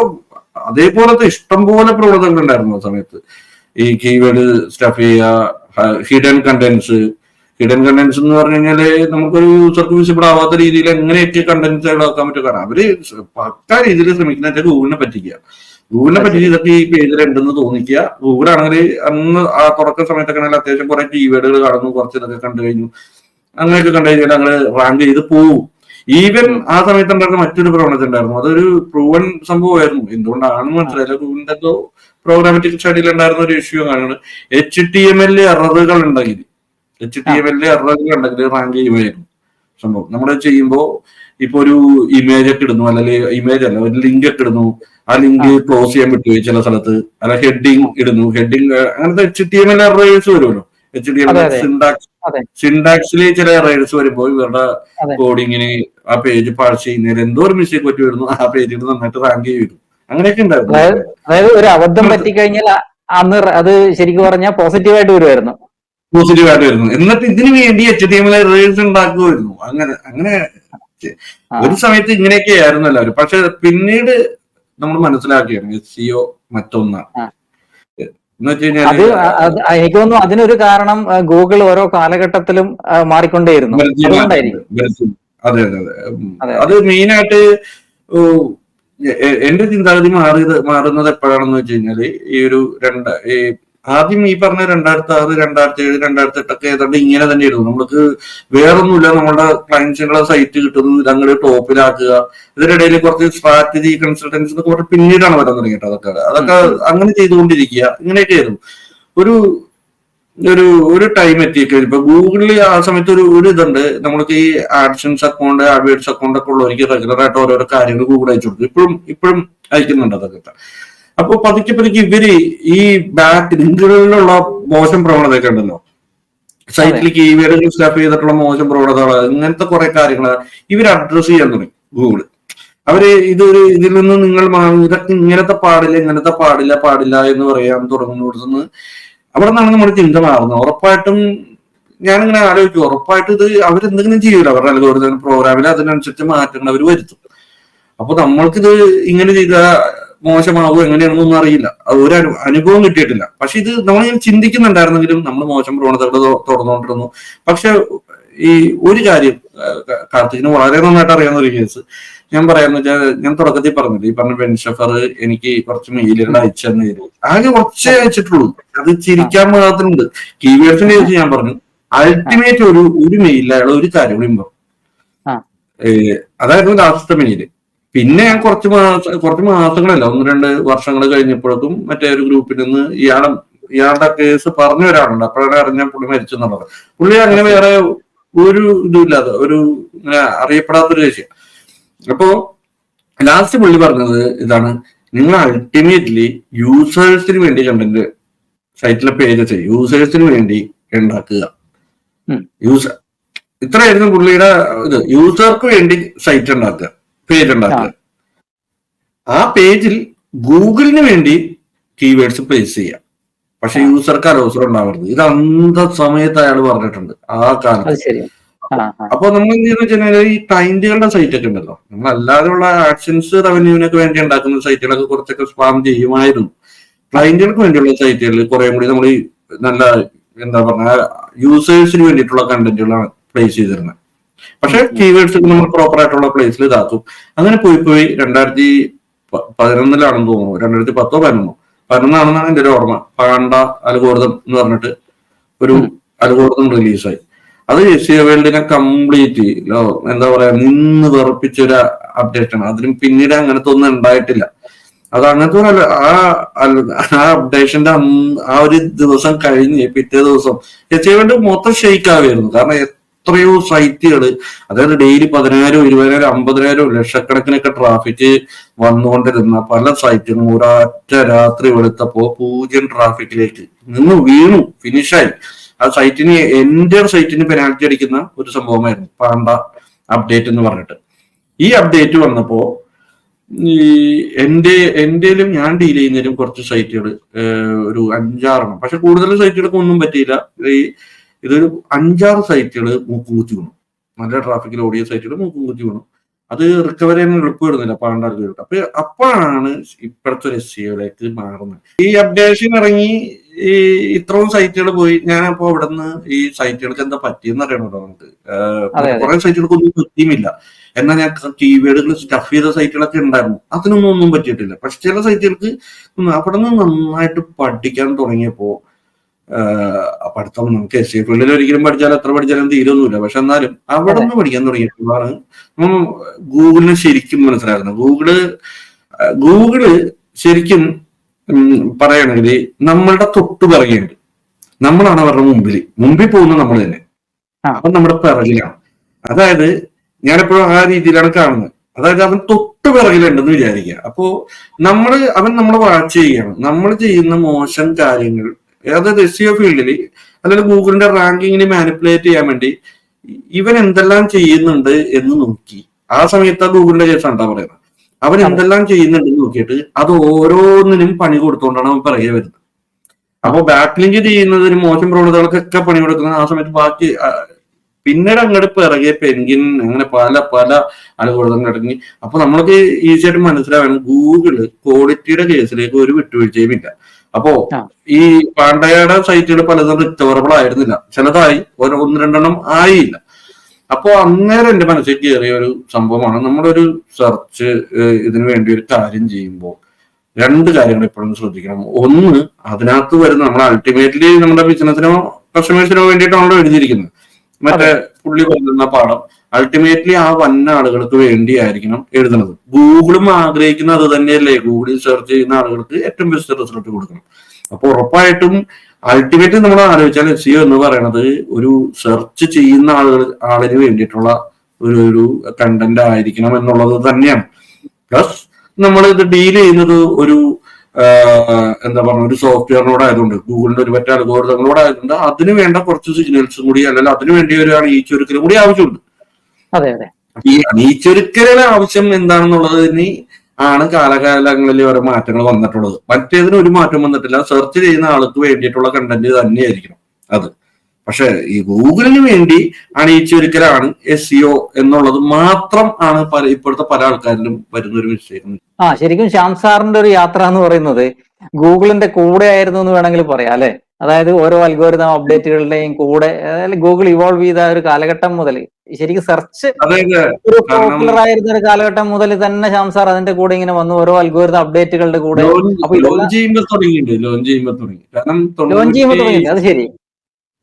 Speaker 2: അതേപോലത്തെ ഇഷ്ടംപോലെ പ്രവണതകൾ ഉണ്ടായിരുന്നു ആ സമയത്ത്. ഈ കീവേഡ് സ്റ്റഫ് ചെയ്യുക, ഹിഡൻ കണ്ടന്റ്സ് എന്ന് പറഞ്ഞു കഴിഞ്ഞാല് നമുക്കൊരു യൂസർക്ക് വിസിബിൾ ആവാത്ത രീതിയിൽ എങ്ങനെയൊക്കെ കണ്ടന്റ്സ് ആക്കാൻ പറ്റും. കാരണം അവര് പക്ക രീതിയിൽ ശ്രമിക്കുന്ന ഗൂഗിളിനെ പറ്റിക്കുക. ഗൂഗിളിനെ പറ്റി ഇതൊക്കെ ഈ പേജിൽ ഉണ്ടെന്ന് തോന്നിക്കുക. ഗൂഗിൾ ആണെങ്കിൽ അന്ന് ആ തുടക്ക സമയത്തൊക്കെ ആണെങ്കിൽ അത്യാവശ്യം കുറെ കീവേഡുകൾ കാണുന്നു, കുറച്ച് ഇതൊക്കെ കണ്ടു കഴിഞ്ഞു, അങ്ങനെയൊക്കെ കണ്ടു കഴിഞ്ഞാൽ അങ്ങനെ റാങ്ക് ചെയ്ത് പോവും. ഈവൻ ആ സമയത്ത് ഉണ്ടായിരുന്ന മറ്റൊരു പ്രവണത ഉണ്ടായിരുന്നു, അതൊരു പ്രൂവൻ സംഭവമായിരുന്നു. എന്തുകൊണ്ടാണെന്ന് മനസ്സിലായില്ല. ഗൂഗിളിന്റെ എന്തോ പ്രോഗ്രാമറ്റിക് സ്റ്റഡിയിൽ ഉണ്ടായിരുന്ന ഒരു ഇഷ്യൂ ആണ് HTML എററുകൾ ഉണ്ടെങ്കിൽ റാങ്ക് ചെയ്യുമായിരുന്നു സംഭവം. നമ്മൾ ചെയ്യുമ്പോൾ ഇപ്പൊ ഒരു ഇമേജ് ഒക്കെ ഇടുന്നു, അല്ലെങ്കിൽ ഇമേജ് അല്ല ഒരു ലിങ്ക് ഒക്കെ ഇടുന്നു, ആ ലിങ്ക് ക്ലോസ് ചെയ്യാൻ പറ്റുമോ ചില സ്ഥലത്ത്, അല്ല ഹെഡിങ് ഇടുന്നു, അങ്ങനത്തെ HTML എറേഴ്സ് വരുമല്ലോ. സിൻടാക്സിൽ ചില എറേഴ്സ് വരുമ്പോൾ ഇവരുടെ കോഡിങ്ങിന് ആ പേജ് പാഴ്സ് ചെയ്യുന്നതിൽ എന്തോ ഒരു മിസ്റ്റേക്ക് പറ്റി വരുന്നു, ആ പേജിൽ നന്നായിട്ട് റാങ്ക് ചെയ്തു. അങ്ങനെയൊക്കെ ഉണ്ടായിരുന്നു.
Speaker 1: അതായത് ഒരു അബദ്ധം പറ്റിക്കഴിഞ്ഞാൽ അന്ന് അത് ശരിക്കും പറഞ്ഞാൽ പോസിറ്റീവായിട്ട് വരുമായിരുന്നു.
Speaker 2: എന്നിട്ട് ഇതിനു വേണ്ടി HTML എറേഴ്സ് ഉണ്ടാക്കുമായിരുന്നു. അങ്ങനെ ഒരു സമയത്ത് ഇങ്ങനെയൊക്കെ ആയിരുന്നു എല്ലാവരും. പക്ഷെ പിന്നീട് നമ്മൾ മനസ്സിലാക്കിയാണ് SEO മറ്റൊന്നാണ് എന്ന് വെച്ച് കഴിഞ്ഞാൽ.
Speaker 1: എനിക്ക് തോന്നുന്നു അതിനൊരു കാരണം ഗൂഗിൾ ഓരോ കാലഘട്ടത്തിലും മാറിക്കൊണ്ടേയിരുന്നു.
Speaker 2: അതെ, അത് മെയിനായിട്ട് എന്റെ ചിന്താഗതി മാറുന്നത് എപ്പോഴാണെന്ന് വെച്ച് കഴിഞ്ഞാല് ഈ ഒരു ആദ്യം ഈ പറഞ്ഞ 2006, 2007, 2008 ഏതാണ്ട് ഇങ്ങനെ തന്നെ ആയിരുന്നു. നമ്മൾക്ക് വേറൊന്നുമില്ല, നമ്മളുടെ ക്ലയൻസുകളെ സൈറ്റ് കിട്ടുന്നു, ഇതങ്ങോട്ട് ടോപ്പിലാക്കുക. ഇതിനിടയിൽ കുറച്ച് സ്ട്രാറ്റജി കൺസൾട്ടൻസി എന്നൊക്കെ പറഞ്ഞ് പിന്നീടാണ് വരാൻ തുടങ്ങിയിട്ട്. അതൊക്കെ അങ്ങനെ ചെയ്തുകൊണ്ടിരിക്കുക. ഇങ്ങനെയൊക്കെ ആയിരുന്നു. ഒരു ടൈം എത്തിയൊക്കെ ഇപ്പൊ ഗൂഗിളിൽ ആ സമയത്ത് ഒരു ഇതുണ്ട്, നമ്മൾക്ക് ഈ ആഡ്സൻസ് അക്കൗണ്ട്, ആഡ്വേർഡ്സ് അക്കൗണ്ട് ഒക്കെ ഉള്ളവർക്ക് റെഗുലർ ആയിട്ട് ഓരോരോ കാര്യങ്ങൾ ഗൂഗിൾ അയച്ചു കൊടുക്കും. ഇപ്പോഴും അയക്കുന്നുണ്ട് അതൊക്കെ. അപ്പൊ പതുക്കെ ഇവര് ഈ ബാക്ക് ലിങ്കുകളിലുള്ള മോശം പ്രവണതയൊക്കെ ഉണ്ടല്ലോ, സൈറ്റിൽ കീവേഡുകൾ സ്റ്റാപ്പ് ചെയ്തിട്ടുള്ള മോശം പ്രവണതകൾ, ഇങ്ങനത്തെ കുറെ കാര്യങ്ങൾ ഇവർ അഡ്രസ് ചെയ്യാൻ തുടങ്ങി ഗൂഗിള്. അവര് ഇതിൽ നിന്ന് നിങ്ങൾ ഇതൊക്കെ ഇങ്ങനത്തെ പാടില്ല എന്ന് പറയാൻ തുടങ്ങുന്നിടത്തുനിന്ന് അവിടെ നിന്നാണ് നമ്മുടെ ചിന്ത മാറുന്നത്. ഉറപ്പായിട്ടും ഞാനിങ്ങനെ ആലോചിക്കും, ഉറപ്പായിട്ട് ഇത് അവരെന്തെങ്കിലും ചെയ്യൂല, അവരുടെ അൽഗോരിതം പ്രോഗ്രാമിൽ അതിനനുസരിച്ച് മാറ്റങ്ങൾ അവർ വരുത്തും. അപ്പൊ നമ്മൾക്കിത് ഇങ്ങനെ ചെയ്താൽ മോശമാകും എങ്ങനെയാണെന്നൊന്നും അറിയില്ല, അത് ഒരു അനുഭവം കിട്ടിയിട്ടില്ല. പക്ഷെ ഇത് നമ്മളിങ്ങനെ ചിന്തിക്കുന്നുണ്ടായിരുന്നെങ്കിലും നമ്മൾ മോശം പ്രവണതകൾ തുടർന്നുകൊണ്ടിരുന്നു. പക്ഷെ ഈ ഒരു കാര്യം കാർത്തികിന് വളരെ നന്നായിട്ട് അറിയാവുന്ന ഒരു കേസ് ഞാൻ പറയാന്ന് വെച്ചാൽ, ഞാൻ തുടക്കത്തിൽ പറഞ്ഞില്ല, ഈ പറഞ്ഞ ബെൻ ഷഫർ എനിക്ക് കുറച്ച് മെയിലുകൾ അയച്ചെന്ന് തരും, ആകെ കുറച്ചേ അയച്ചിട്ടുള്ളൂ, അത് ചിരിക്കാൻ പാകത്തിനുണ്ട്. കീവേഡ്സിന്റെ കേസ് ഞാൻ പറഞ്ഞു, അൾട്ടിമേറ്റ് ഒരു മെയിൽ അയാൾ ഒരു കാര്യം കൂടി പറഞ്ഞു, അതായിരുന്നു ലാസ്റ്റത്തെ മെയില്. പിന്നെ ഞാൻ കുറച്ച് മാസങ്ങളല്ല 1-2 വർഷങ്ങൾ കഴിഞ്ഞപ്പോഴേക്കും മറ്റേ ഒരു ഗ്രൂപ്പിൽ നിന്ന് ഇയാളുടെ കേസ് പറഞ്ഞ ഒരാളുണ്ട്, അപ്പോഴാണ് അറിഞ്ഞാൽ പുള്ളി മരിച്ചെന്നുള്ളത്. പുള്ളി അങ്ങനെ വേറെ ഒരു ഇതുമില്ലാതെ ഒരു അറിയപ്പെടാത്തൊരു വിഷയം. അപ്പോ ലാസ്റ്റ് പുള്ളി പറഞ്ഞത് ഇതാണ്, നിങ്ങൾ അൾട്ടിമേറ്റ്ലി യൂസേഴ്സിന് വേണ്ടി കണ്ടന്റ് സൈറ്റിലെ പേജ് യൂസേഴ്സിന് വേണ്ടി ഉണ്ടാക്കുക. ഇത്രയായിരുന്നു പുള്ളിയുടെ ഇത്, യൂസർക്ക് വേണ്ടി സൈറ്റ് ഉണ്ടാക്കുക, പേജ് ഉണ്ടാക്കുക. ആ പേജിൽ ഗൂഗിളിന് വേണ്ടി കീവേഡ്സ് പ്ലേസ് ചെയ്യാം, പക്ഷെ യൂസർക്ക് അലോസരം ഉണ്ടാവരുത്. ഇത് അന്ത സമയത്ത് അയാൾ പറഞ്ഞിട്ടുണ്ട് ആ കാലത്ത്. അപ്പൊ നമ്മൾ എന്ത് ചെയ്യുന്ന വെച്ചാൽ ഈ ക്ലയന്റുകളുടെ സൈറ്റ് ഒക്കെ ഉണ്ടല്ലോ, നമ്മൾ അല്ലാതെയുള്ള ആഡ്സൻസ് റവന്യൂവിനൊക്കെ വേണ്ടി ഉണ്ടാക്കുന്ന സൈറ്റുകളൊക്കെ കുറച്ചൊക്കെ സ്പാം ചെയ്യുമായിരുന്നു. ക്ലയന്റുകൾക്ക് വേണ്ടിയുള്ള സൈറ്റുകളിൽ കുറെ കൂടി നമ്മൾ നല്ല എന്താ പറഞ്ഞ യൂസേഴ്സിന് വേണ്ടിയിട്ടുള്ള കണ്ടന്റുകളാണ് പ്ലേസ് ചെയ്തിരുന്നത്. പക്ഷെ കീവേഡ്സ് നമ്മൾ പ്രോപ്പർ ആയിട്ടുള്ള പ്ലേസിൽ ഇതാക്കും. അങ്ങനെ പോയി 2011 തോന്നുന്നു, 2010-11 എന്റെ ഒരു ഓർമ്മ, പാണ്ട അൽഗോരിതം എന്ന് പറഞ്ഞിട്ട് ഒരു അൽഗോരിതം റിലീസായി. അത് SEO വേൾഡിനെ കംപ്ലീറ്റ് എന്താ പറയാ നിന്ന് വിറപ്പിച്ചൊരു അപ്ഡേറ്റ് ആണ്. അതിനും പിന്നീട് അങ്ങനത്തെ ഒന്നും ഉണ്ടായിട്ടില്ല. അത് അങ്ങനത്തെ ആ അപ്ഡേഷന്റെ ആ ഒരു ദിവസം കഴിഞ്ഞ് പിറ്റേ ദിവസം SEO വേൾഡ് മൊത്തം ഷെയ്ക്ക് ആവുമായിരുന്നു. കാരണം എത്രയോ സൈറ്റുകൾ, അതായത് ഡെയിലി 10,000, 20,000, 50,000 ലക്ഷക്കണക്കിനൊക്കെ ട്രാഫിക് വന്നുകൊണ്ടിരുന്ന പല സൈറ്റുകളും ഒരൊറ്റ രാത്രി വെളുത്തപ്പോ 0 ട്രാഫിക്കിലേക്ക് നിന്ന് വീണു, ഫിനിഷായി. ആ സൈറ്റിന് എന്റെ സൈറ്റിന് പെനാൽറ്റി അടിക്കുന്ന ഒരു സംഭവമായിരുന്നു പാണ്ട അപ്ഡേറ്റ് എന്ന് പറഞ്ഞിട്ട്. ഈ അപ്ഡേറ്റ് വന്നപ്പോ ഈ എന്റെയിലും ഞാൻ ഡീൽ ചെയ്യുന്നതിലും കുറച്ച് സൈറ്റുകൾ, ഒരു 5-6 പക്ഷെ കൂടുതൽ സൈറ്റുകൾക്ക് ഒന്നും പറ്റിയില്ല. ഇതൊരു 5-6 സൈറ്റുകൾ മൂക്കുകുത്തി വീണു, നല്ല ട്രാഫിക്കിൽ ഓടിയ സൈറ്റുകൾ മൂക്കുകുത്തി വീണു. അത് റിക്കവർ ചെയ്യാൻ എളുപ്പം വരുന്നില്ല പാണ്ടാർക്ക്. അപ്പോഴാണ് ഇപ്പോഴത്തെ ഒരു SEOയിലേക്ക് മാറുന്നത്. ഈ അപ്ഡേഷൻ ഇറങ്ങി ഈ ഇത്രയും സൈറ്റുകൾ പോയി. ഞാനപ്പോ അവിടെ നിന്ന് ഈ സൈറ്റുകൾക്ക് എന്താ പറ്റിയെന്ന് അറിയണല്ലോ നമുക്ക്. കുറെ സൈറ്റുകൾക്ക് ഒന്നും പറ്റിയുമില്ല. എന്നാൽ ഞാൻ കീവേഡുകൾ സ്റ്റഫ് ചെയ്ത സൈറ്റുകളൊക്കെ ഉണ്ടായിരുന്നു, ഒന്നും പറ്റിയിട്ടില്ല. പക്ഷെ ചില സൈറ്റുകൾക്ക് അവിടെ നിന്ന് നന്നായിട്ട് പഠിക്കാൻ തുടങ്ങിയപ്പോ പഠിത്തം നമുക്ക് SEO ഫീൽഡിൽ ഒരിക്കലും പഠിച്ചാലും എത്ര പഠിച്ചാലും തീരൊന്നുമില്ല. പക്ഷെ എന്നാലും അവിടെ നിന്ന് പഠിക്കാൻ തുടങ്ങിയപ്പോഴാണ് ഗൂഗിളിനെ ശരിക്കും മനസ്സിലാക്കുന്നത്. ഗൂഗിള് ശരിക്കും പറയണെങ്കിൽ നമ്മളുടെ തൊട്ടു പിറകെയുണ്ട്. നമ്മളാണ് അവരുടെ മുമ്പിൽ പോകുന്നത് നമ്മൾ തന്നെ. അപ്പൊ നമ്മുടെ പിറകിലാണ്. അതായത് ഞാനെപ്പോഴും ആ രീതിയിലാണ് കാണുന്നത്. അതായത് അവൻ തൊട്ടു പിറകിലുണ്ടെന്ന് വിചാരിക്കുക. അപ്പോ അവൻ നമ്മളെ വാച്ച് ചെയ്യുകയാണ്. നമ്മൾ ചെയ്യുന്ന മോശം കാര്യങ്ങൾ, അതായത് SEO ഫീൽഡിൽ അല്ലെങ്കിൽ ഗൂഗിളിന്റെ റാങ്കിങ്ങിനെ മാനിപ്പുലേറ്റ് ചെയ്യാൻ വേണ്ടി ഇവൻ എന്തെല്ലാം ചെയ്യുന്നുണ്ട് എന്ന് നോക്കി, ആ സമയത്ത് ഗൂഗിളിന്റെ കേസാണ് എന്താ പറയുന്നത്, അവൻ എന്തെല്ലാം ചെയ്യുന്നുണ്ടെന്ന് നോക്കിയിട്ട് അത് ഓരോന്നിനും പണി കൊടുത്തുകൊണ്ടാണ് അവൻ പിറകെ വരുന്നത്. അപ്പൊ ബാക്ക് ലിങ്ക് ചെയ്യുന്നതിന് മോശം പ്രവണതകൾക്കൊക്കെ പണി കൊടുക്കുന്നത് ആ സമയത്ത് ബാക്കി പിന്നീട് അങ്ങോട്ട് പിറകെ പെൻഗിൻ അങ്ങനെ പല അൽഗോരിതം അടങ്ങി. അപ്പൊ നമ്മൾക്ക് ഈസി ആയിട്ട് മനസ്സിലാവണം ഗൂഗിള് ക്വാളിറ്റിയുടെ കേസിലേക്ക് ഒരു വിട്ടുവീഴ്ചയും ഇല്ല. അപ്പോ ഈ പാണ്ടയുടെ സൈറ്റുകൾ പലതും റിക്കവറബിൾ ആയിരുന്നില്ല, ചിലതായി 1-2 ആയില്ല. അപ്പോ അന്നേരം എന്റെ മനസ്സിൽ കയറിയ ഒരു സംഭവമാണ്, നമ്മളൊരു സെർച്ച് ഇതിനു വേണ്ടി ഒരു കാര്യം ചെയ്യുമ്പോൾ 2 കാര്യങ്ങൾ എപ്പോഴും ശ്രദ്ധിക്കണം. ഒന്ന്, അതിനകത്ത് വരുന്ന നമ്മൾ അൾട്ടിമേറ്റ്ലി നമ്മുടെ ബിസിനസിനോ കസ്റ്റമേഴ്സിനോ വേണ്ടിയിട്ടാണല്ലോ എഴുതിയിരിക്കുന്നത്. മറ്റേ പുള്ളി പറയുന്ന പാഠം അൾട്ടിമേറ്റ്ലി ആ വന്ന ആളുകൾക്ക് വേണ്ടിയായിരിക്കണം എഴുതുന്നത്. ഗൂഗിളും ആഗ്രഹിക്കുന്ന അത് തന്നെയല്ലേ, ഗൂഗിളിൽ സെർച്ച് ചെയ്യുന്ന ആളുകൾക്ക് ഏറ്റവും ബെസ്റ്റ് റിസൾട്ട് കൊടുക്കണം. അപ്പൊ ഉറപ്പായിട്ടും അൾട്ടിമേറ്റ്ലി നമ്മൾ ആലോചിച്ചാൽ SEO എന്ന് പറയുന്നത് ഒരു സെർച്ച് ചെയ്യുന്ന ആളിന് വേണ്ടിയിട്ടുള്ള ഒരു കണ്ടന്റ് ആയിരിക്കണം എന്നുള്ളത് തന്നെയാണ്. പ്ലസ് നമ്മൾ ഇത് ഡീൽ ചെയ്യുന്നത് ഒരു എന്താ പറയുക ഒരു സോഫ്റ്റ്വെയറിനോടായതുകൊണ്ട്, ഗൂഗിളിന്റെ ഒരു മറ്റേ അൽഗോരിതങ്ങളോടായതുകൊണ്ട് അതിന് വേണ്ട കുറച്ച് സിഗ്നൽസും കൂടി, അല്ലെങ്കിൽ അതിന് വേണ്ടി ഒരു അണിയിച്ചൊരുക്കലും കൂടി ആവശ്യമുണ്ട്. ഈ അണിയിച്ചൊരുക്കലുടെ ആവശ്യം എന്താണെന്നുള്ളത് ആണ് കാലകാലങ്ങളിൽ ഓരോ മാറ്റങ്ങൾ വന്നിട്ടുള്ളത്. മറ്റേതിന് ഒരു മാറ്റം വന്നിട്ടില്ല. സെർച്ച് ചെയ്യുന്ന ആൾക്ക് വേണ്ടിയിട്ടുള്ള കണ്ടന്റ് തന്നെയായിരിക്കണം അത്. പക്ഷെ ഈ ഗൂഗിളിന് വേണ്ടി അണിയിച്ചൊരിക്കലാണ് SEO എന്നുള്ളത് മാത്രം ആണ് ഇപ്പോഴത്തെ പല ആൾക്കാരിലും വരുന്ന ഒരു മിസ്റ്റേക്ക്.
Speaker 1: ശരിക്കും ശ്യാം സാറിന്റെ ഒരു യാത്ര എന്ന് പറയുന്നത് ഗൂഗിളിന്റെ കൂടെ ആയിരുന്നു എന്ന് വേണമെങ്കിൽ പറയാം അല്ലെ. അതായത് ഓരോ അൽഗോരിതം അപ്ഡേറ്റുകളുടെയും കൂടെ, അതായത് ഗൂഗിൾ ഇവോൾവ് ചെയ്ത ഒരു കാലഘട്ടം മുതൽ, ശരിക്കും സെർച്ച് ഒരു പോപ്പുലർ ആയിരുന്ന ഒരു കാലഘട്ടം മുതൽ തന്നെ ശ്യാം സാർ അതിന്റെ കൂടെ ഇങ്ങനെ വന്നു, ഓരോ അൽഗോരിതം അപ്ഡേറ്റുകളുടെ കൂടെ. അപ്പൊ
Speaker 2: ലോഞ്ച് ചെയ്യുമ്പോൾ തുടങ്ങി. കാരണം
Speaker 1: ലോഞ്ച് ചെയ്യുമ്പോൾ തുടങ്ങി. അത് ശരി.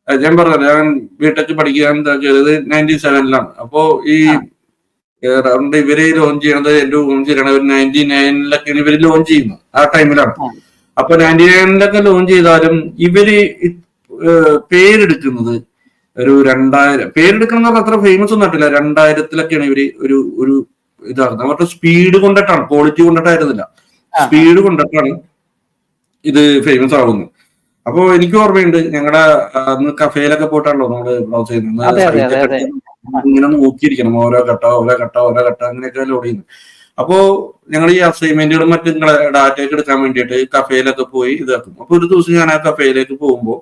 Speaker 2: ഞാൻ പറഞ്ഞത്, ഞാൻ ബിടെക് പഠിക്കാൻ ചെയ്തത് 97-ലാണ്. അപ്പോ ഈ ഇവര് ലോഞ്ച് ചെയ്യണത്, എന്റെ ലോഞ്ച് ചെയ്യണത് 99-ലൊക്കെയാണ് ഇവര് ലോഞ്ച് ചെയ്യുന്നത്. ആ ടൈമിലാണ്. അപ്പൊ 99-ലൊക്കെ ലോഞ്ച് ചെയ്താലും ഇവര് പേരെടുക്കുന്നത് ഒരു 2000 പേരെടുക്കുന്നത് അത്ര ഫേമസ് ഒന്നും ആയിട്ടില്ല. 2000-ലൊക്കെയാണ് ഇവര് ഒരു ഇതാകുന്നത്. അവരുടെ സ്പീഡ് കൊണ്ടിട്ടാണ്, ക്വാളിറ്റി കൊണ്ടിട്ടായിരുന്നില്ല, സ്പീഡ് കൊണ്ടിട്ടാണ് ഇത് ഫേമസ് ആവുന്നത്. അപ്പൊ എനിക്ക് ഓർമ്മയുണ്ട്, ഞങ്ങളുടെ അന്ന് കഫേയിലൊക്കെ പോയിട്ടാണല്ലോ നമ്മള് ബ്രൗസ് ചെയ്യുന്നത്. ഇങ്ങനെ നോക്കിയിരിക്കണം, ഓരോ ഘട്ടം അങ്ങനെയൊക്കെ ലോഡ് ചെയ്യുന്നത്. അപ്പോ ഞങ്ങൾ ഈ അസൈൻമെന്റുകളും മറ്റും ഡാറ്റയൊക്കെ എടുക്കാൻ വേണ്ടിയിട്ട് കഫേയിലൊക്കെ പോയി ഇതാക്കും. അപ്പൊ ഒരു ദിവസം ഞാൻ ആ കഫേയിലേക്ക് പോകുമ്പോൾ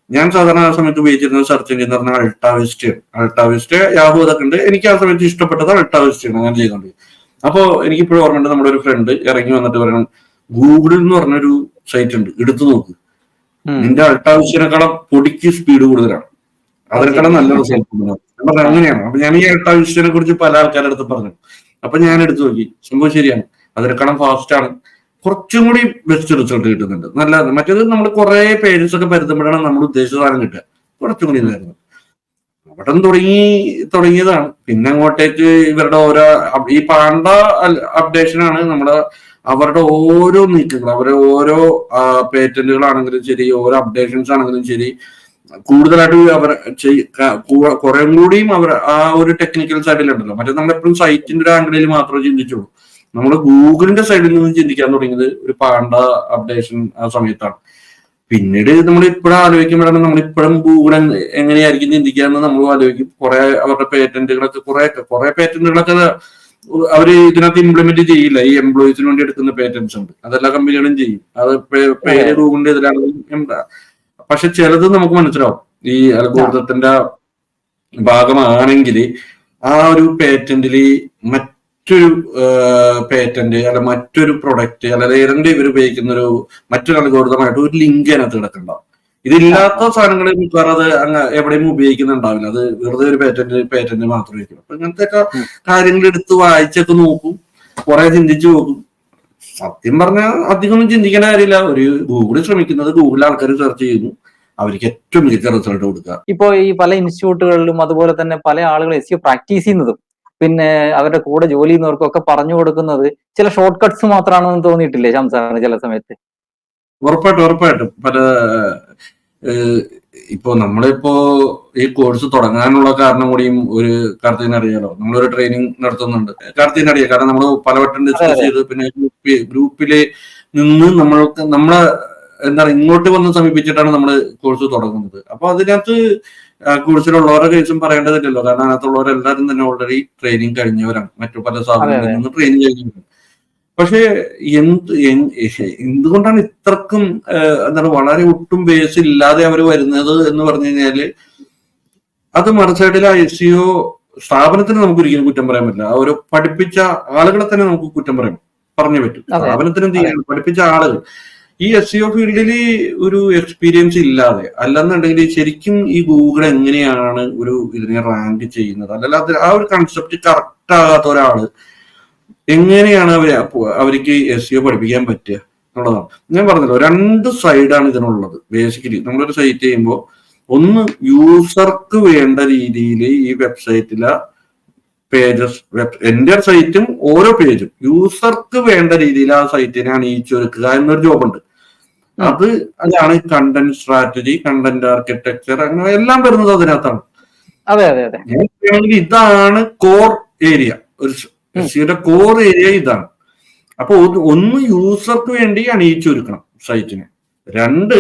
Speaker 2: ഞാൻ സാധാരണ ആ സമയത്ത് ഉപയോഗിച്ചിരുന്ന സെർച്ച് എഞ്ചിൻ എന്ന് പറഞ്ഞാൽ അൾട്ടാവിസ്റ്റ് യാഹൂ ഇതൊക്കെ ഉണ്ട്. എനിക്ക് ആ സമയത്ത് ഇഷ്ടപ്പെട്ടത് അൾട്ടാവിസ്റ്റ് ഞാൻ ചെയ്തോണ്ട്. അപ്പോ എനിക്കിപ്പോഴും ഓർമ്മയുണ്ട്, നമ്മുടെ ഒരു ഫ്രണ്ട് ഇറങ്ങി വന്നിട്ട് പറയണം, ഗൂഗിളിൽ എന്ന് പറഞ്ഞൊരു സൈറ്റ് ഉണ്ട്, എടുത്തു നോക്ക്, നിന്റെ അൾട്ടാവിസ്റ്റിനെക്കാളും പൊടിക്ക് സ്പീഡ് കൂടുതലാണ്, അതിനേക്കാളും നല്ല റിസൾട്ട് ഉണ്ടാവും. ഞാൻ പറഞ്ഞു അങ്ങനെയാണ്. അപ്പൊ ഞാൻ ഈ അൾട്ടാവിസ്റ്റിനെ കുറിച്ച് പല ആൾക്കാരുടെ അടുത്ത് പറഞ്ഞു. അപ്പൊ ഞാൻ എടുത്തു നോക്കി, സംഭവം ശരിയാണ്, അതിനേക്കാളും ഫാസ്റ്റ് ആണ്, കുറച്ചും കൂടി ബെസ്റ്റ് റിസൾട്ട് കിട്ടുന്നുണ്ട്, നല്ലതാണ്. മറ്റേത് നമ്മൾ കുറെ പേജസ് ഒക്കെ പരുത്തുമ്പോഴാണ് നമ്മൾ ഉദ്ദേശിച്ച സാധനം കിട്ടുക, കുറച്ചും കൂടി ഇതായിരുന്നു. അവിടെ തുടങ്ങിയതാണ്. പിന്നെ അങ്ങോട്ടേക്ക് ഇവരുടെ ഓരോ ഈ പാണ്ട അപ്ഡേഷനാണ് അവരുടെ ഓരോ നീക്കങ്ങൾ, അവരുടെ ഓരോ പേറ്റന്റുകളാണെങ്കിലും ശരി, ഓരോ അപ്ഡേഷൻസ് ആണെങ്കിലും ശരി, കൂടുതലായിട്ട് അവർ കുറെ കൂടിയും അവർ ആ ഒരു ടെക്നിക്കൽ സൈഡിലുണ്ടല്ലോ. മറ്റേ നമ്മളെപ്പോഴും സൈറ്റിന്റെ ഒരു ആംഗിളിൽ മാത്രമേ ചിന്തിച്ചുള്ളൂ. നമ്മൾ ഗൂഗിളിന്റെ സൈഡിൽ നിന്ന് ചിന്തിക്കാൻ തുടങ്ങിയത് ഒരു പാണ്ട അപ്ഡേഷൻ ആ സമയത്താണ്. പിന്നീട് നമ്മൾ ഇപ്പോഴും ആലോചിക്കുമ്പോഴാണ് നമ്മളിപ്പോഴും ഗൂഗിൾ എങ്ങനെയായിരിക്കും ചിന്തിക്കാന്ന് നമ്മൾ ആലോചിക്കും. കുറെ അവരുടെ പേറ്റന്റുകളൊക്കെ കുറെ പേറ്റന്റുകളൊക്കെ അവര് ഇതിനകത്ത് ഇംപ്ലിമെന്റ് ചെയ്യില്ല. ഈ എംപ്ലോയീസിന് വേണ്ടി എടുക്കുന്ന പേറ്റന്റ്സ് ഉണ്ട്, അതെല്ലാ കമ്പനികളും ചെയ്യും. അത് പേര് ഗൂഗിളിന്റെ ഇതിലാണ്. പക്ഷെ ചിലത് നമുക്ക് മനസ്സിലാവും, ഈ അൽഗോരിതത്തിന്റെ ഭാഗമാണെങ്കിൽ ആ ഒരു പേറ്റന്റില് മറ്റൊരു പേറ്റന്റ് അല്ല മറ്റൊരു പ്രൊഡക്റ്റ് അല്ല ഏതെങ്കിലും ഇവർ ഉപയോഗിക്കുന്ന ഒരു മറ്റൊരു അൽഗോരിതമായിട്ട് ഒരു ലിങ്ക് അതിനകത്ത് കിടക്കണ്ടാവും. ഇതില്ലാത്ത സാധനങ്ങൾ മിക്കവാറും അത് എവിടെയും ഉപയോഗിക്കുന്നുണ്ടാവില്ല. അത് വെറുതെ ഒരു പേറ്റന്റ് മാത്രമേ വയ്ക്കും. അപ്പൊ ഇങ്ങനത്തെ ഒക്കെ കാര്യങ്ങൾ എടുത്ത് വായിച്ചൊക്കെ നോക്കും, കുറെ ചിന്തിച്ചു നോക്കും. സത്യം പറഞ്ഞാൽ അധികമൊന്നും ചിന്തിക്കേണ്ട കാര്യമില്ല. ഒരു ഗൂഗിളിൽ ശ്രമിക്കുന്നത്, ഗൂഗിളിൽ ആൾക്കാർ സെർച്ച് ചെയ്യുന്നു, അവർക്ക് ഏറ്റവും മികച്ച റിസൾട്ട് കൊടുക്കുക.
Speaker 1: ഇപ്പോ ഈ പല ഇൻസ്റ്റിറ്റ്യൂട്ടുകളിലും അതുപോലെ തന്നെ പല ആളുകൾ SEO പ്രാക്ടീസ് ചെയ്യുന്നതും പിന്നെ അവരുടെ കൂടെ ജോലി ചെയ്യുന്നവർക്കും ഒക്കെ പറഞ്ഞു കൊടുക്കുന്നത് ചില ഷോർട്ട് കട്ട്സ് മാത്രമാണെന്ന് തോന്നിയിട്ടില്ലേ ശ്യാം സാറിന് ചില സമയത്ത്?
Speaker 2: ഉറപ്പായിട്ടും പല ഇപ്പോ നമ്മളിപ്പോ ഈ കോഴ്സ് തുടങ്ങാനുള്ള കാരണം കൂടിയും ഒരു കാർത്തികന് അറിയാലോ, നമ്മളൊരു ട്രെയിനിങ് നടത്തുന്നുണ്ട്. കാർത്തികന് അറിയാം, കാരണം നമ്മൾ പലവട്ടം ഡിസ്കസ് ചെയ്ത് പിന്നെ ഗ്രൂപ്പില് നിന്ന് നമ്മളെ എന്താണ് ഇങ്ങോട്ട് വന്ന് സമീപിച്ചിട്ടാണ് നമ്മൾ കോഴ്സ് തുടങ്ങുന്നത്. അപ്പൊ അതിനകത്ത് കോഴ്സിലുള്ളവരുടെ കേസും പറയേണ്ടതില്ലല്ലോ, കാരണം അതിനകത്തുള്ളവരെല്ലാവരും തന്നെ ഓൾറെഡി ട്രെയിനിങ് കഴിഞ്ഞവരാണ്, മറ്റു പല സ്ഥാപനങ്ങളിൽ നിന്ന് ട്രെയിനിങ് കഴിഞ്ഞവരാണ്. പക്ഷെ എന്തുകൊണ്ടാണ് ഇത്രക്കും എന്താണ് വളരെ ഒട്ടും ബേസ് ഇല്ലാതെ അവർ വരുന്നത് എന്ന് പറഞ്ഞു കഴിഞ്ഞാല്, അത് മറുസൈഡിലെ SEO സ്ഥാപനത്തിന് നമുക്ക് ഒരിക്കലും കുറ്റം പറയാൻ പറ്റില്ല. അവർ പഠിപ്പിച്ച ആളുകളെ തന്നെ നമുക്ക് കുറ്റം പറഞ്ഞേ പറ്റും. സ്ഥാപനത്തിന് എന്ത് ചെയ്യാൻ, പഠിപ്പിച്ച ആളുകൾ ഈ SEO ഫീൽഡിൽ ഒരു എക്സ്പീരിയൻസ് ഇല്ലാതെ, അല്ലെന്നുണ്ടെങ്കിൽ ശരിക്കും ഈ ഗൂഗിൾ എങ്ങനെയാണ് ഒരു ഇതിനെ റാങ്ക് ചെയ്യുന്നത്, അല്ലല്ല ആ ഒരു കൺസെപ്റ്റ് കറക്റ്റ് ആകാത്ത ഒരാള് എങ്ങനെയാണ് അവർക്ക് SEO പഠിപ്പിക്കാൻ പറ്റുക എന്നുള്ളതാണ്. ഞാൻ പറഞ്ഞല്ലോ, രണ്ട് സൈഡാണ് ഇതിനുള്ളത്. ബേസിക്കലി നമ്മളൊരു സൈറ്റ് ചെയ്യുമ്പോൾ ഒന്ന് യൂസർക്ക് വേണ്ട രീതിയിൽ ഈ വെബ്സൈറ്റിലെ പേജസ്, എന്റെ സൈറ്റും ഓരോ പേജും യൂസർക്ക് വേണ്ട രീതിയിൽ ആ സൈറ്റിനെ അണിയിച്ചൊരുക്കുക എന്നൊരു ജോബുണ്ട്. അതാണ് കണ്ടന്റ് സ്ട്രാറ്റജി, കണ്ടന്റ് ആർക്കിടെക്ചർ, അങ്ങനെ എല്ലാം വരുന്നത് അതിനകത്താണ്. ഇതാണ് കോർ ഏരിയ. ഒരു SEOയുടെ കോർ ഏരിയ ഇതാണ്. അപ്പൊ ഒന്ന് യൂസർക്ക് വേണ്ടി അണിയിച്ചൊരുക്കണം സൈറ്റിനെ, രണ്ട്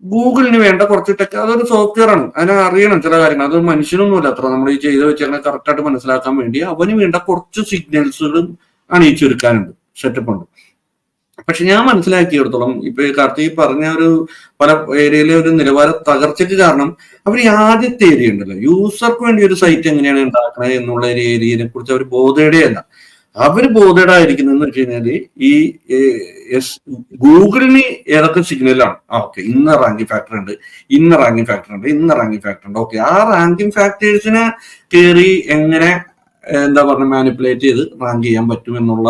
Speaker 2: ഗൂഗിളിന് വേണ്ട കുറച്ച് അതൊരു സോഫ്റ്റ്വെയർ ആണ്, അതിനെ അറിയണം ചില കാര്യങ്ങൾ. അത് മനുഷ്യനൊന്നുമില്ല അത്ര നമ്മൾ ഈ ചെയ്ത് വെച്ചാൽ കറക്റ്റായിട്ട് മനസ്സിലാക്കാൻ വേണ്ടി അവന് വേണ്ട കുറച്ച് സിഗ്നൽസുകളും അണിയിച്ചൊരുക്കാനുണ്ട് സെറ്റപ്പ് ഉണ്ട്. പക്ഷെ ഞാൻ മനസ്സിലാക്കിയിടത്തോളം ഇപ്പൊ ഈ കാർത്തിക് പറഞ്ഞ ഒരു പല ഏരിയയിലെ ഒരു നിലവാര തകർച്ചയ്ക്ക് കാരണം അവർ ഈ ആദ്യത്തെ ഏരിയ ഉണ്ടല്ലോ, യൂസർക്ക് വേണ്ടി ഒരു സൈറ്റ് എങ്ങനെയാണ് ഉണ്ടാക്കുന്നത് എന്നുള്ള ഒരു ഏരിയയെ കുറിച്ച് അവർ ബോധേഡയല്ല. അവര് ബോധേഡായിരിക്കുന്നതെന്ന് വെച്ച് കഴിഞ്ഞാല് ഈ ഗൂഗിളിന് ഏതൊക്കെ സിഗ്നലാണ്, ഓക്കെ ഇന്ന റാങ്കിങ് ഫാക്ടർ ഉണ്ട്, ഇന്ന റാങ്കിങ് ഫാക്ടർ ഉണ്ട്, ഇന്ന റാങ്കിങ് ഫാക്ടർ ഉണ്ട്, ഓക്കെ ആ റാങ്കിങ് ഫാക്ടേഴ്സിനെ കയറി എങ്ങനെ എന്താ പറയുക മാനിപ്പുലേറ്റ് ചെയ്ത് റാങ്ക് ചെയ്യാൻ പറ്റും എന്നുള്ള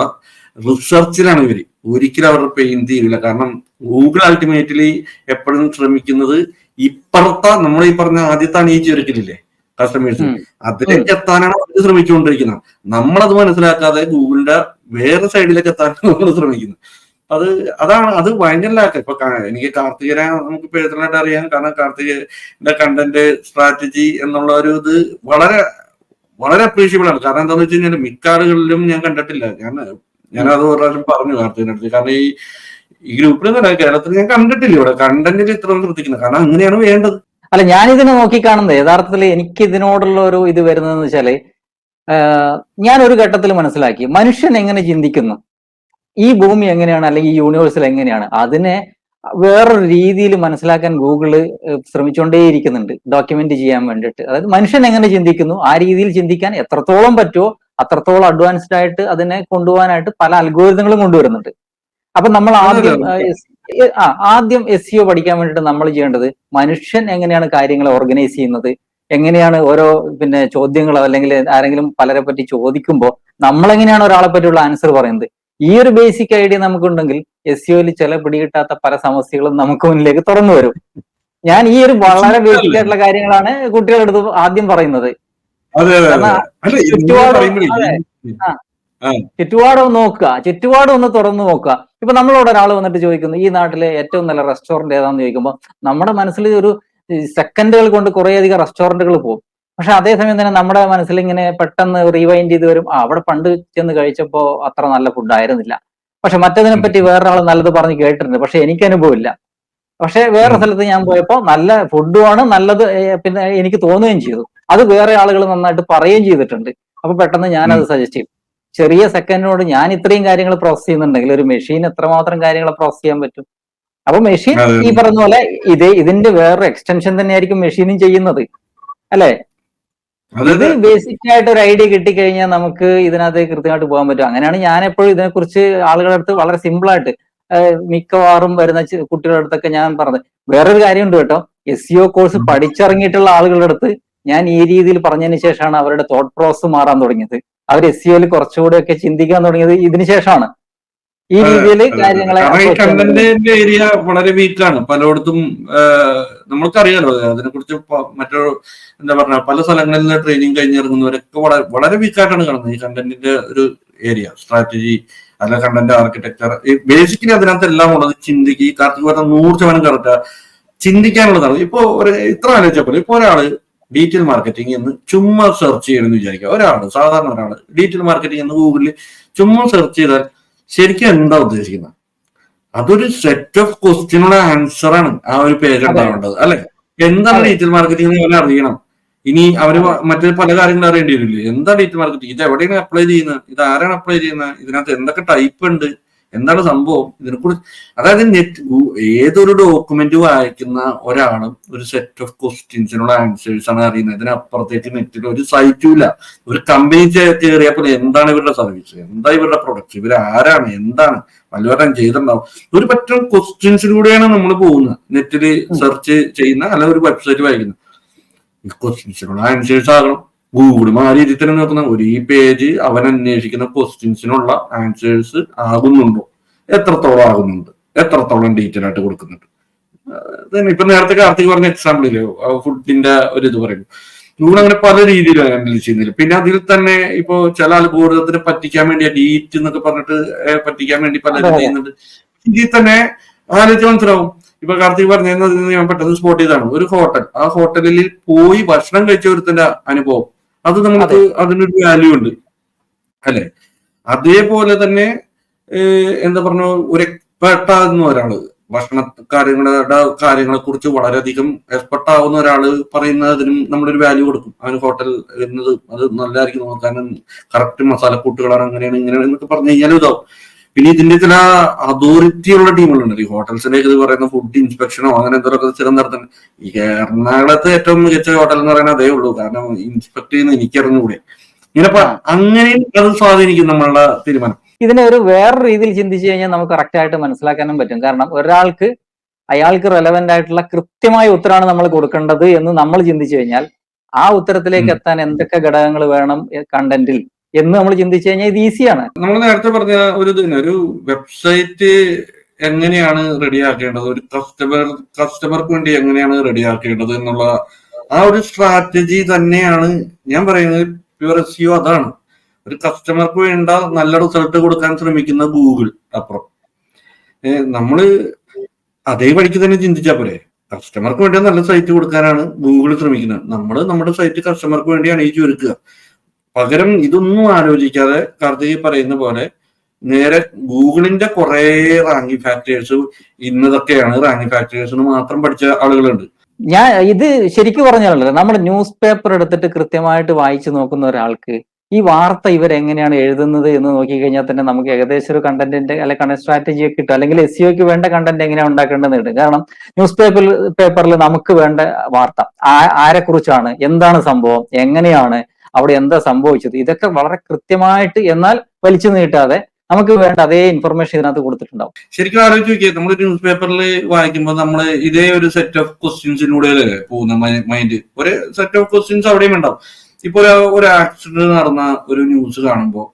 Speaker 2: റിസർച്ചിലാണ് ഇവര്. ഒരിക്കലും അവരുടെ പെയിൻ തീരില്ല. കാരണം ഗൂഗിൾ അൾട്ടിമേറ്റ്ലി എപ്പോഴും ശ്രമിക്കുന്നത് ഇപ്പുറത്തെ നമ്മൾ ഈ പറഞ്ഞ ആദ്യത്തെ അണിയിച്ച് ഒരിക്കലില്ലേ കസ്റ്റമേഴ്സ്, അതിലേക്ക് എത്താനാണ് അവർ ശ്രമിച്ചുകൊണ്ടിരിക്കുന്നത്. നമ്മളത് മനസ്സിലാക്കാതെ ഗൂഗിളിന്റെ വേറെ സൈഡിലേക്ക് എത്താനാണ് നമ്മൾ ശ്രമിക്കുന്നത്. അത് ഭയങ്കര ലാക്ക്. ഇപ്പൊ എനിക്ക് കാർത്തികനെ നമുക്ക് പേഴ്സണലായിട്ട് അറിയാം. കാരണം കാർത്തികന്റെ കണ്ടന്റ് സ്ട്രാറ്റജി എന്നുള്ള ഒരു ഇത് വളരെ വളരെ അപ്രീഷിയബിൾ ആണ്. കാരണം എന്താണെന്ന് വെച്ച് കഴിഞ്ഞാൽ മിക്ക ആളുകളിലും ഞാൻ കണ്ടിട്ടില്ല. ഞാനത് ഒരു പ്രാവശ്യം പറഞ്ഞു കാർത്തികന്റെ അടുത്ത്. കാരണം ഈ ഗ്രൂപ്പിൽ തന്നെ കേരളത്തിൽ ഞാൻ കണ്ടിട്ടില്ല ഇവിടെ കണ്ടന്റിൽ ഇത്ര ശ്രദ്ധിക്കുന്നത്. കാരണം അങ്ങനെയാണ് വേണ്ടത്.
Speaker 1: അല്ല, ഞാനിതിനെ നോക്കിക്കാണുന്നത് യഥാർത്ഥത്തിൽ എനിക്ക് ഇതിനോടുള്ള ഒരു ഇത് വരുന്നതെന്ന് വെച്ചാല്, ഞാൻ ഒരു ഘട്ടത്തിൽ മനസ്സിലാക്കി മനുഷ്യൻ എങ്ങനെ ചിന്തിക്കുന്നു, ഈ ഭൂമി എങ്ങനെയാണ് അല്ലെങ്കിൽ ഈ യൂണിവേഴ്സിൽ എങ്ങനെയാണ്, അതിനെ വേറൊരു രീതിയിൽ മനസ്സിലാക്കാൻ ഗൂഗിള് ശ്രമിച്ചുകൊണ്ടേയിരിക്കുന്നുണ്ട് ഡോക്യുമെന്റ് ചെയ്യാൻ വേണ്ടിയിട്ട്. അതായത് മനുഷ്യൻ എങ്ങനെ ചിന്തിക്കുന്നു ആ രീതിയിൽ ചിന്തിക്കാൻ എത്രത്തോളം പറ്റുമോ അത്രത്തോളം അഡ്വാൻസ്ഡ് ആയിട്ട് അതിനെ കൊണ്ടുപോകാനായിട്ട് പല അൽഗോരിതങ്ങളും കൊണ്ടുവരുന്നുണ്ട്. അപ്പൊ നമ്മൾ ആദ്യം SEO പഠിക്കാൻ വേണ്ടിയിട്ട് നമ്മൾ ചെയ്യേണ്ടത് മനുഷ്യൻ എങ്ങനെയാണ് കാര്യങ്ങൾ ഓർഗനൈസ് ചെയ്യുന്നത്, എങ്ങനെയാണ് ഓരോ ചോദ്യങ്ങളോ അല്ലെങ്കിൽ ആരെങ്കിലും പലരെ പറ്റി ചോദിക്കുമ്പോൾ നമ്മളെങ്ങനെയാണ് ഒരാളെ പറ്റിയുള്ള ആൻസർ പറയുന്നത്. ഈ ഒരു ബേസിക് ഐഡിയ നമുക്കുണ്ടെങ്കിൽ SEOയിൽ ചില പിടികിട്ടാത്ത പല സമസ്യകളും നമുക്ക് മുന്നിലേക്ക് തുറന്നു വരും. ഞാൻ ഈ ഒരു വളരെ ബേസിക് ആയിട്ടുള്ള കാര്യങ്ങളാണ് കുട്ടികളുടെ അടുത്ത് ആദ്യം പറയുന്നത്. ചുറ്റുപാട് നോക്കുക, ചുറ്റുപാട് ഒന്ന് തുറന്നു നോക്കുക. ഇപ്പൊ നമ്മളോട് ഒരാൾ വന്നിട്ട് ചോദിക്കുന്നു ഈ നാട്ടിലെ ഏറ്റവും നല്ല റെസ്റ്റോറന്റ് ഏതാണെന്ന് ചോദിക്കുമ്പോൾ നമ്മുടെ മനസ്സിൽ ഒരു സെക്കൻഡുകൾ കൊണ്ട് കുറേയധികം റെസ്റ്റോറന്റുകൾ പോകും. പക്ഷെ അതേസമയം തന്നെ നമ്മുടെ മനസ്സിൽ ഇങ്ങനെ പെട്ടെന്ന് റീവൈൻഡ് ചെയ്ത് വരും, അവിടെ പണ്ട് ചെന്ന് കഴിച്ചപ്പോ അത്ര നല്ല ഫുഡ് ആയിരുന്നില്ല, പക്ഷെ മറ്റതിനെ പറ്റി വേറൊരാൾ നല്ലത് പറഞ്ഞ് കേട്ടിട്ടുണ്ട്, പക്ഷെ എനിക്ക് അനുഭവമില്ല. പക്ഷെ വേറെ സ്ഥലത്ത് ഞാൻ പോയപ്പോ നല്ല ഫുഡുമാണ് നല്ലത്, പിന്നെ എനിക്ക് തോന്നുകയും ചെയ്തു. അത് വേറെ ആളുകൾ നന്നായിട്ട് പറയുകയും ചെയ്തിട്ടുണ്ട്. അപ്പൊ പെട്ടെന്ന് ഞാനത് സജസ്റ്റ് ചെയ്യും. ചെറിയ സെക്കൻഡിനോട് ഞാൻ ഇത്രയും കാര്യങ്ങൾ പ്രോസസ് ചെയ്യുന്നുണ്ടെങ്കിൽ ഒരു മെഷീൻ എത്രമാത്രം കാര്യങ്ങൾ പ്രോസസ് ചെയ്യാൻ പറ്റും. അപ്പൊ മെഷീൻ ഈ പറഞ്ഞ പോലെ ഇതിന്റെ വേറൊരു എക്സ്റ്റൻഷൻ തന്നെയായിരിക്കും മെഷീനും ചെയ്യുന്നത്, അല്ലെ? ഇത് ബേസിക് ആയിട്ട് ഒരു ഐഡിയ കിട്ടിക്കഴിഞ്ഞാൽ നമുക്ക് ഇതിനകത്ത് കൃത്യമായിട്ട് പോകാൻ പറ്റും. അങ്ങനെയാണ് ഞാൻ എപ്പോഴും ഇതിനെക്കുറിച്ച് ആളുകളുടെ അടുത്ത് വളരെ സിമ്പിൾ ആയിട്ട് മിക്കവാറും വരുന്ന കുട്ടികളുടെ അടുത്തൊക്കെ ഞാൻ പറഞ്ഞത്. വേറൊരു കാര്യമുണ്ട് കേട്ടോ, SEO കോഴ്സ് പഠിച്ചിറങ്ങിയിട്ടുള്ള ആളുകളുടെ അടുത്ത് ഞാൻ ഈ രീതിയിൽ പറഞ്ഞതിന് ശേഷമാണ് അവരുടെ തോട്ട് പ്രോസസ് മാറാൻ തുടങ്ങിയത്. അവർ SEOയിൽ കുറച്ചുകൂടെ ഒക്കെ ചിന്തിക്കാൻ തുടങ്ങിയത് ഇതിനു ശേഷമാണ്. ഈ രീതിയിൽ കാര്യങ്ങളെ
Speaker 2: കണ്ടന്റിന്റെ ഏരിയ വളരെ വീക്കാണ് പലയിടത്തും. നമ്മൾക്കറിയാലോ അതിനെക്കുറിച്ച് മറ്റൊരു എന്താ പറഞ്ഞ പല സ്ഥലങ്ങളിൽ ട്രെയിനിങ് കഴിഞ്ഞിറങ്ങുന്നവരൊക്കെ വളരെ വീക്കായിട്ടാണ് കാണുന്നത് ഈ കണ്ടന്റിന്റെ ഒരു ഏരിയ സ്ട്രാറ്റജി അല്ല കണ്ടന്റ് ആർക്കിടെക്ചർ. ബേസിക്കലി അതിനകത്ത് എല്ലാം ഉള്ളത് ചിന്തിക്ക്. ഈ കാർത്തിക് പറഞ്ഞ 100% കറക്റ്റാ, ചിന്തിക്കാനുള്ളതാണ്. ഇപ്പൊ ഇത്ര ആലോചിച്ചപ്പോൾ ഇപ്പൊ ഒരാള് ഡീറ്റെയിൽ മാർക്കറ്റിംഗ് എന്ന് ചുമ്മാ സെർച്ച് ചെയ്യണമെന്ന് വിചാരിക്കുക. സാധാരണ ഒരാള് ഡീറ്റെയിൽ മാർക്കറ്റിംഗ് എന്ന് ഗൂഗിളിൽ ചുമ്മാ സെർച്ച് ചെയ്താൽ ശരിക്കും എന്താ ഉദ്ദേശിക്കുന്നത്? അതൊരു സെറ്റ് ഓഫ് ക്വസ്റ്റ്യനുള്ള ആൻസർ ആണ് ആ ഒരു പേജ് ഉണ്ടാവേണ്ടത്, അല്ലെ? എന്താണ് ഡീറ്റെയിൽ മാർക്കറ്റിംഗ് എന്ന് അറിയണം. ഇനി അവര് മറ്റു പല കാര്യങ്ങളും അറിയേണ്ടി വരില്ലേ? എന്താ ഡീറ്റെയിൽ മാർക്കറ്റിംഗ്, ഇത് എവിടെയാണ് അപ്ലൈ ചെയ്യുന്നത്, ഇത് ആരാണ് അപ്ലൈ ചെയ്യുന്നത്, ഇതിനകത്ത് എന്തൊക്കെ ടൈപ്പ് ഉണ്ട്, എന്താണ് സംഭവം, ഇതിനെക്കുറിച്ച്. അതായത് ഏതൊരു ഡോക്യുമെന്റ് വായിക്കുന്ന ഒരാളും ഒരു സെറ്റ് ഓഫ് ക്വസ്റ്റ്യൻസിനുള്ള ആൻസേഴ്സ് ആണ് അറിയുന്നത്. ഇതിനപ്പുറത്തേക്ക് നെറ്റിൽ ഒരു സൈറ്റും ഇല്ല. ഒരു കമ്പനി കയറിയപ്പോൾ എന്താണ് ഇവരുടെ സർവീസ്, എന്താ ഇവരുടെ പ്രൊഡക്ട്സ്, ഇവർ ആരാണ്, എന്താണ് വല്ലവരും ചെയ്തിട്ടുണ്ടാവും. ഒരു പറ്റും ക്വസ്റ്റ്യൻസിലൂടെയാണ് നമ്മൾ പോകുന്നത്, നെറ്റിൽ സെർച്ച് ചെയ്യുന്ന അല്ലെങ്കിൽ ഒരു വെബ്സൈറ്റ് വായിക്കുന്നത്. ഈ ക്വസ്റ്റ്യൻസിനുള്ള ആൻസേഴ്സ് ആകണം. ഗൂഗിൾ മാറി തന്നെ നോക്കുന്ന ഒരു ഈ പേജ് അവൻ അന്വേഷിക്കുന്ന ക്വസ്റ്റ്യൻസിനുള്ള ആൻസേഴ്സ് ആകുന്നുണ്ടോ, എത്രത്തോളം ആകുന്നുണ്ട്, എത്രത്തോളം ഡീറ്റെയിൽ ആയിട്ട് കൊടുക്കുന്നുണ്ട്. ഇപ്പൊ നേരത്തെ കാർത്തിക് പറഞ്ഞ എക്സാമ്പിൾ ഇല്ലേ ഫുഡിന്റെ ഒരു ഇത് പറയുന്നു. ഗൂഗിൾ അങ്ങനെ പല രീതിയിലും അനലൈസ് ചെയ്യുന്നില്ല. പിന്നെ അതിൽ തന്നെ ഇപ്പൊ ചില അൽഗോരിതത്തിനെ പറ്റിക്കാൻ വേണ്ടി ഡീറ്റ് എന്നൊക്കെ പറഞ്ഞിട്ട് പറ്റിക്കാൻ വേണ്ടി പലരും ചെയ്യുന്നുണ്ട്. ഇതിൽ തന്നെ ആലോചിച്ച് മനസ്സിലാവും. ഇപ്പൊ കാർത്തിക് പറഞ്ഞത് ഞാൻ പെട്ടെന്ന് സ്പോട്ട് ചെയ്താണ് ഒരു ഹോട്ടൽ. ആ ഹോട്ടലിൽ പോയി ഭക്ഷണം കഴിച്ച ഒരുത്തിന്റെ അനുഭവം, അത് നമുക്ക് അതിനൊരു വാല്യൂ ഉണ്ട്, അല്ലെ? അതേപോലെ തന്നെ എന്താ പറഞ്ഞ ഒരു എക്സ്പെർട്ട് ആകുന്ന ഒരാള് ഭക്ഷണ കാര്യങ്ങളെ കുറിച്ച് വളരെയധികം എക്സ്പെർട്ട് ആവുന്ന ഒരാള് പറയുന്നതിനും നമ്മളൊരു വാല്യൂ കൊടുക്കും. അവന് ഹോട്ടൽ എന്നത് അത് നല്ലതായിരിക്കും നോക്കാനും കറക്റ്റ് മസാലക്കൂട്ടുകളാണ് അങ്ങനെയാണ് ഇങ്ങനെയാണ് എന്നൊക്കെ പറഞ്ഞു കഴിഞ്ഞാലും ഇതാവും. പിന്നെ ഇതിന്റെ ചില അതോറിറ്റി ഉള്ള ടീമുകളുണ്ട്. ഈ ഹോട്ടൽസിലേക്ക് ഇത് പറയുന്ന ഫുഡ് ഇൻസ്പെക്ഷനോ അങ്ങനെ എന്തെങ്കിലുമൊക്കെ സ്ഥിരം നടത്തുന്നത്. ഈ എറണാകുളത്ത് ഏറ്റവും മികച്ച ഹോട്ടൽ എന്ന് പറയുന്നത് അതേ ഉള്ളൂ. കാരണം ഇൻസ്പെക്ട് ചെയ്യുന്ന എനിക്കറിഞ്ഞുകൂടെ. ഇങ്ങനെ അങ്ങനെയും അത് സ്വാധീനിക്കും നമ്മളുടെ തീരുമാനം.
Speaker 1: ഇതിനെ ഒരു വേറെ രീതിയിൽ ചിന്തിച്ചു കഴിഞ്ഞാൽ നമുക്ക് കറക്റ്റ് ആയിട്ട് മനസ്സിലാക്കാനും പറ്റും. കാരണം ഒരാൾക്ക് അയാൾക്ക് റെലവെന്റ് ആയിട്ടുള്ള കൃത്യമായ ഉത്തരമാണ് നമ്മൾ കൊടുക്കേണ്ടത് എന്ന് നമ്മൾ ചിന്തിച്ചു കഴിഞ്ഞാൽ ആ ഉത്തരത്തിലേക്ക് എത്താൻ എന്തൊക്കെ ഘടകങ്ങൾ വേണം കണ്ടന്റിൽ എന്ന് നമ്മൾ ചിന്തിച്ചു കഴിഞ്ഞാൽ ഇത് ഈസിയാണ്.
Speaker 2: നമ്മൾ നേരത്തെ പറഞ്ഞ ഒരു വെബ്സൈറ്റ് എങ്ങനെയാണ് റെഡിയാക്കേണ്ടത്, ഒരു കസ്റ്റമർക്ക് വേണ്ടി എങ്ങനെയാണ് റെഡിയാക്കേണ്ടത് എന്നുള്ള ആ ഒരു സ്ട്രാറ്റജി തന്നെയാണ് ഞാൻ പറയുന്നത്. പ്യുവർ SEO അതാണ്. ഒരു കസ്റ്റമർക്ക് വേണ്ട നല്ല റിസൾട്ട് കൊടുക്കാൻ ശ്രമിക്കുന്ന ഗൂഗിൾ അപ്പുറം നമ്മള് അതേ വഴിക്ക് തന്നെ ചിന്തിച്ചാൽ പോരെ. കസ്റ്റമർക്ക് വേണ്ടി നല്ല സൈറ്റ് കൊടുക്കാനാണ് ഗൂഗിൾ ശ്രമിക്കുന്നത്. നമ്മുടെ സൈറ്റ് കസ്റ്റമർക്ക് വേണ്ടിയാണ് ഈ ചുരുക്കുക. പകരം ഇതൊന്നും ആലോചിക്കാതെ കാർത്തിക് പറയുന്ന പോലെ നേരെ ഗൂഗിളിന്റെ കുറെ റാങ്കിങ് ഫാക്ടേഴ്സ് ഇന്നതൊക്കെയാണ് റാങ്കിങ് ഫാക്ടേഴ്സിന് മാത്രം പഠിച്ച ആളുകളുണ്ട്.
Speaker 1: ഞാൻ ഇത് ശരിക്കും പറഞ്ഞാലല്ലോ, നമ്മൾ ന്യൂസ് പേപ്പർ എടുത്തിട്ട് കൃത്യമായിട്ട് വായിച്ചു നോക്കുന്ന ഒരാൾക്ക് ഈ വാർത്ത ഇവരെങ്ങനെയാണ് എഴുതുന്നത് എന്ന് നോക്കിക്കഴിഞ്ഞാൽ തന്നെ നമുക്ക് ഏകദേശം ഒരു കണ്ടന്റിന്റെ അല്ലെങ്കിൽ കണ്ടന്റ് സ്ട്രാറ്റജി ഒക്കെ കിട്ടും. അല്ലെങ്കിൽ SEOക്ക് വേണ്ട കണ്ടന്റ് എങ്ങനെയാണ് ഉണ്ടാക്കേണ്ടത് കിട്ടും. കാരണം ന്യൂസ് പേപ്പറിൽ നമുക്ക് വേണ്ട വാർത്ത ആരെക്കുറിച്ചാണ്, എന്താണ് സംഭവം, എങ്ങനെയാണ്, അവിടെ എന്താ സംഭവിച്ചത്, ഇതൊക്കെ വളരെ കൃത്യമായിട്ട് എന്നാൽ വലിച്ചു നീട്ടാതെ നമുക്ക് വേണ്ട അതേ ഇൻഫർമേഷൻ ഇതിനകത്ത് കൊടുത്തിട്ടുണ്ടാവും.
Speaker 2: ശരിക്കും ആലോചിച്ച് നോക്കിയാൽ നമ്മൾ ന്യൂസ് പേപ്പറിൽ വായിക്കുമ്പോൾ നമ്മൾ ഇതേ ഒരു സെറ്റ് ഓഫ് ക്വസ്റ്റ്യൻസിലൂടെ പോകുന്ന മൈൻഡ്. ഒരു സെറ്റ് ഓഫ് ക്വസ്റ്റ്യൻസ് അവിടെയും ഉണ്ടാവും. ഇപ്പൊ ഒരു ആക്സിഡന്റ് നടന്ന ഒരു ന്യൂസ് കാണുമ്പോൾ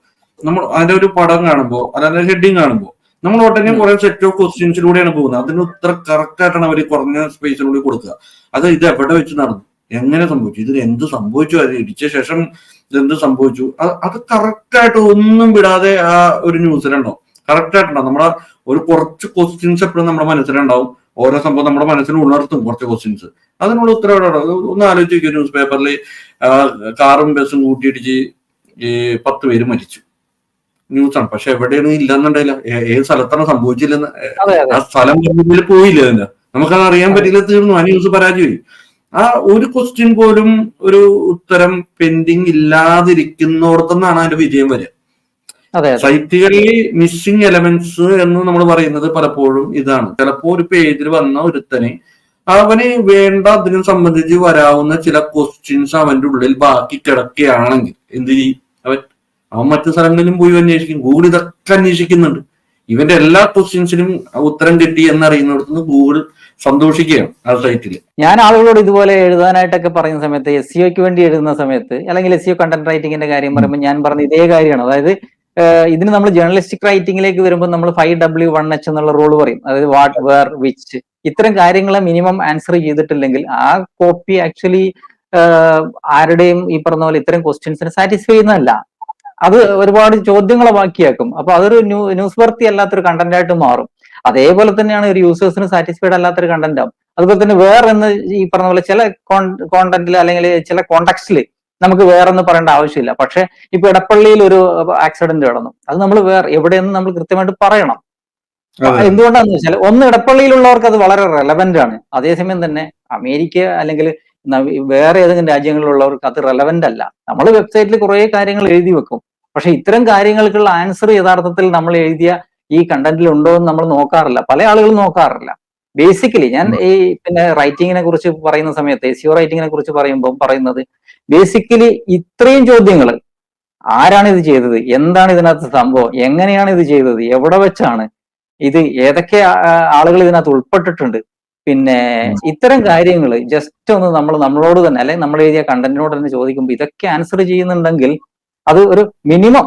Speaker 2: നമ്മൾ അതിന്റെ ഒരു പടം കാണുമ്പോൾ അല്ലാതെ ഹെഡിങ് കാണുമ്പോൾ നമ്മൾ ഉടനെ കുറെ സെറ്റ് ഓഫ് ക്വസ്റ്റ്യൻസിലൂടെയാണ് പോകുന്നത്. അതിന് ഉത്തരം കറക്റ്റ് ആയിട്ടാണ് അവർ കുറഞ്ഞ സ്പേസിലൂടെ കൊടുക്കുക. അത് ഇത് എവിടെ വെച്ച് നടന്നു, എങ്ങനെ സംഭവിച്ചു, ഇതിന് എന്ത് സംഭവിച്ചു, അത് ഇടിച്ച ശേഷം ഇതെന്ത് സംഭവിച്ചു, അത് കറക്റ്റ് ആയിട്ട് ഒന്നും വിടാതെ ആ ഒരു ന്യൂസിലുണ്ടാവും. കറക്റ്റ് ആയിട്ടുണ്ടാവും. നമ്മളെ ഒരു കുറച്ച് ക്വസ്റ്റ്യൻസ് എപ്പോഴും നമ്മുടെ മനസ്സിലുണ്ടാവും. ഓരോ സംഭവം നമ്മുടെ മനസ്സിൽ ഉണർത്തും കുറച്ച് ക്വസ്റ്റ്യൻസ്. അതിനുള്ള ഉത്തരവ് ഒന്ന് ആലോചിക്കുക. ന്യൂസ് പേപ്പറിൽ കാറും ബസ്സും കൂട്ടിയിടിച്ച് 10 പേര് മരിച്ചു ന്യൂസാണ്. പക്ഷെ എവിടെയാണ് ഇല്ലെന്നുണ്ടായില്ല, ഏത് സ്ഥലത്താണ് സംഭവിച്ചില്ലെന്ന്, ആ സ്ഥലം പോയില്ല. അതിന്റെ നമുക്കത് അറിയാൻ പറ്റില്ല, തീർന്നു, ആ ന്യൂസ് പരാജയമായി. ആ ഒരു ക്വസ്റ്റ്യൻ പോലും ഒരു ഉത്തരം പെൻഡിങ് ഇല്ലാതിരിക്കുന്നിടത്തുനിന്നാണ് അതിന്റെ വിജയം വരിക. സൈറ്റുകളിൽ മിസ്സിംഗ് എലമെന്റ്സ് എന്ന് നമ്മൾ പറയുന്നത് പലപ്പോഴും ഇതാണ്. ചിലപ്പോ ഒരു പേജിൽ വന്ന ഒരുത്തനെ അവന് വേണ്ട അതിനെ സംബന്ധിച്ച് വരാവുന്ന ചില ക്വസ്റ്റ്യൻസ് അവന്റെ ഉള്ളിൽ ബാക്കി കിടക്കുകയാണെങ്കിൽ എന്ത് ചെയ്യും? അവൻ മറ്റു സ്ഥലങ്ങളിലും പോയി അന്വേഷിക്കും. ഗൂഗിൾ ഇതൊക്കെ അന്വേഷിക്കുന്നുണ്ട്. ഇവന്റെ എല്ലാ ക്വസ്റ്റ്യൻസിനും ഉത്തരം കിട്ടി എന്നറിയുന്നിടത്തുനിന്ന് ഗൂഗിൾ സന്തോഷിക്കുകയാണ് ആ സൈറ്റിൽ.
Speaker 1: ഞാൻ ആളുകളോട് ഇതുപോലെ എഴുതാനായിട്ടൊക്കെ പറയുന്ന സമയത്ത്, SEOക്ക് വേണ്ടി എഴുതുന്ന സമയത്ത് അല്ലെങ്കിൽ SEO കണ്ടന്റ് റൈറ്റിംഗിന്റെ കാര്യം പറയുമ്പോൾ ഞാൻ പറഞ്ഞ ഇതേ കാര്യമാണ്. അതായത് ഇതിന് നമ്മൾ ജേർണലിസ്റ്റിക് റൈറ്റിംഗിലേക്ക് വരുമ്പോൾ നമ്മൾ 5W1H എന്നുള്ള റൂൾ പറയും. അതായത് വാട്ട്, വേർ, വിച്ച്, ഇത്തരം കാര്യങ്ങളെ മിനിമം ആൻസർ ചെയ്തിട്ടില്ലെങ്കിൽ ആ കോപ്പി ആക്ച്വലി ആരുടെയും ഈ പറഞ്ഞ പോലെ ഇത്തരം ക്വസ്റ്റ്യൻസിനെ സാറ്റിസ്ഫൈ ചെയ്യുന്നതല്ല. അത് ഒരുപാട് ചോദ്യങ്ങളെ ബാക്കിയാക്കും. അപ്പൊ അതൊരു ന്യൂസ് വർത്തി അല്ലാത്തൊരു കണ്ടന്റ് ആയിട്ട് മാറും. അതേപോലെ തന്നെയാണ് ഒരു യൂസേഴ്സിന് സാറ്റിസ്ഫൈഡ് അല്ലാത്തൊരു കണ്ടന്റ് ആവും. അതുപോലെ തന്നെ വേറെന്ന് ഈ പറഞ്ഞ പോലെ ചില കോണ്ടന്റിൽ അല്ലെങ്കിൽ ചില കോണ്ടക്സ്റ്റിൽ നമുക്ക് വേറൊന്ന് പറയേണ്ട ആവശ്യമില്ല. പക്ഷെ ഇപ്പൊ എടപ്പള്ളിയിൽ ഒരു ആക്സിഡന്റ് നടന്നു, അത് നമ്മൾ എവിടെയെന്ന് നമ്മൾ കൃത്യമായിട്ട് പറയണം. എന്തുകൊണ്ടാന്ന് വെച്ചാൽ ഒന്ന്, എടപ്പള്ളിയിലുള്ളവർക്ക് അത് വളരെ റെലവെന്റ് ആണ്. അതേസമയം തന്നെ അമേരിക്ക അല്ലെങ്കിൽ വേറെ ഏതെങ്കിലും രാജ്യങ്ങളിലുള്ളവർക്ക് അത് റെലവെന്റ് അല്ല. നമ്മൾ വെബ്സൈറ്റിൽ കുറെ കാര്യങ്ങൾ എഴുതി വെക്കും, പക്ഷെ ഇത്തരം കാര്യങ്ങൾക്കുള്ള ആൻസർ യഥാർത്ഥത്തിൽ നമ്മൾ എഴുതിയ ഈ കണ്ടന്റിൽ ഉണ്ടോ എന്ന് നമ്മൾ നോക്കാറില്ല. പല ആളുകളും നോക്കാറില്ല. ബേസിക്കലി ഞാൻ ഈ പിന്നെ റൈറ്റിങ്ങിനെ കുറിച്ച് പറയുന്ന സമയത്ത്, SEO റൈറ്റിങ്ങിനെ കുറിച്ച് പറയുമ്പോൾ പറയുന്നത് ബേസിക്കലി ഇത്രയും ചോദ്യങ്ങൾ: ആരാണ് ഇത് ചെയ്തത്, എന്താണ് ഇതിനകത്ത് സംഭവം, എങ്ങനെയാണ് ഇത് ചെയ്തത്, എവിടെ വെച്ചാണ് ഇത്, ഏതൊക്കെ ആളുകൾ ഇതിനകത്ത് ഉൾപ്പെട്ടിട്ടുണ്ട്, പിന്നെ ഇത്തരം കാര്യങ്ങൾ ജസ്റ്റ് ഒന്ന് നമ്മളോട് തന്നെ അല്ലെങ്കിൽ നമ്മൾ എഴുതിയ കണ്ടന്റിനോട് തന്നെ ചോദിക്കുമ്പോൾ ഇതൊക്കെ ആൻസർ ചെയ്യുന്നുണ്ടെങ്കിൽ അത് ഒരു മിനിമം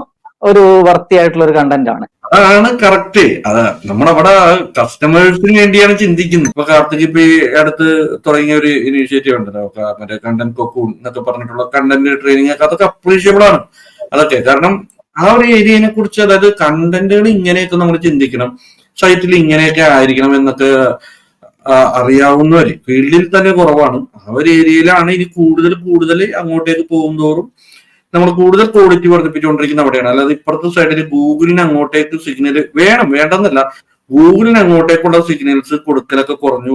Speaker 1: ഒരു വർത്തിയായിട്ടുള്ള ഒരു കണ്ടന്റ് ആണ്.
Speaker 2: അതാണ് കറക്റ്റ്. അത് നമ്മളവിടെ കസ്റ്റമേഴ്സിന് വേണ്ടിയാണ് ചിന്തിക്കുന്നത്. ഇപ്പൊ കാർത്തിക് ഇപ്പൊ ഈ അടുത്ത് തുടങ്ങിയ ഒരു ഇനീഷ്യേറ്റീവ് ഉണ്ടല്ലോ, മറ്റേ കണ്ടന്റ് കൊക്കൂൺ എന്നൊക്കെ പറഞ്ഞിട്ടുള്ള കണ്ടന്റ് ട്രെയിനിങ് ഒക്കെ, അതൊക്കെ അപ്രീഷിയബിൾ ആണ്. അതൊക്കെ കാരണം ആ ഒരു ഏരിയനെ കുറിച്ച്, അതായത് കണ്ടന്റുകൾ ഇങ്ങനെയൊക്കെ നമ്മൾ ചിന്തിക്കണം, സൈറ്റിൽ ഇങ്ങനെയൊക്കെ ആയിരിക്കണം എന്നൊക്കെ അറിയാവുന്നവര് ഫീൽഡിൽ തന്നെ കുറവാണ്. ആ ഒരു ഏരിയയിലാണ് ഇനി കൂടുതൽ അങ്ങോട്ടേക്ക് പോകുന്തോറും നമ്മൾ കൂടുതൽ ക്വാളിറ്റി വർദ്ധിപ്പിച്ചുകൊണ്ടിരിക്കുന്ന അവിടെയാണ്. അല്ലാതെ ഇപ്പുറത്തെ സൈഡിൽ ഗൂഗിളിന് അങ്ങോട്ടേക്ക് സിഗ്നൽ വേണ്ടെന്നല്ല, ഗൂഗിളിന് അങ്ങോട്ടേക്കുള്ള സിഗ്നൽസ് കൊടുക്കലൊക്കെ കുറഞ്ഞു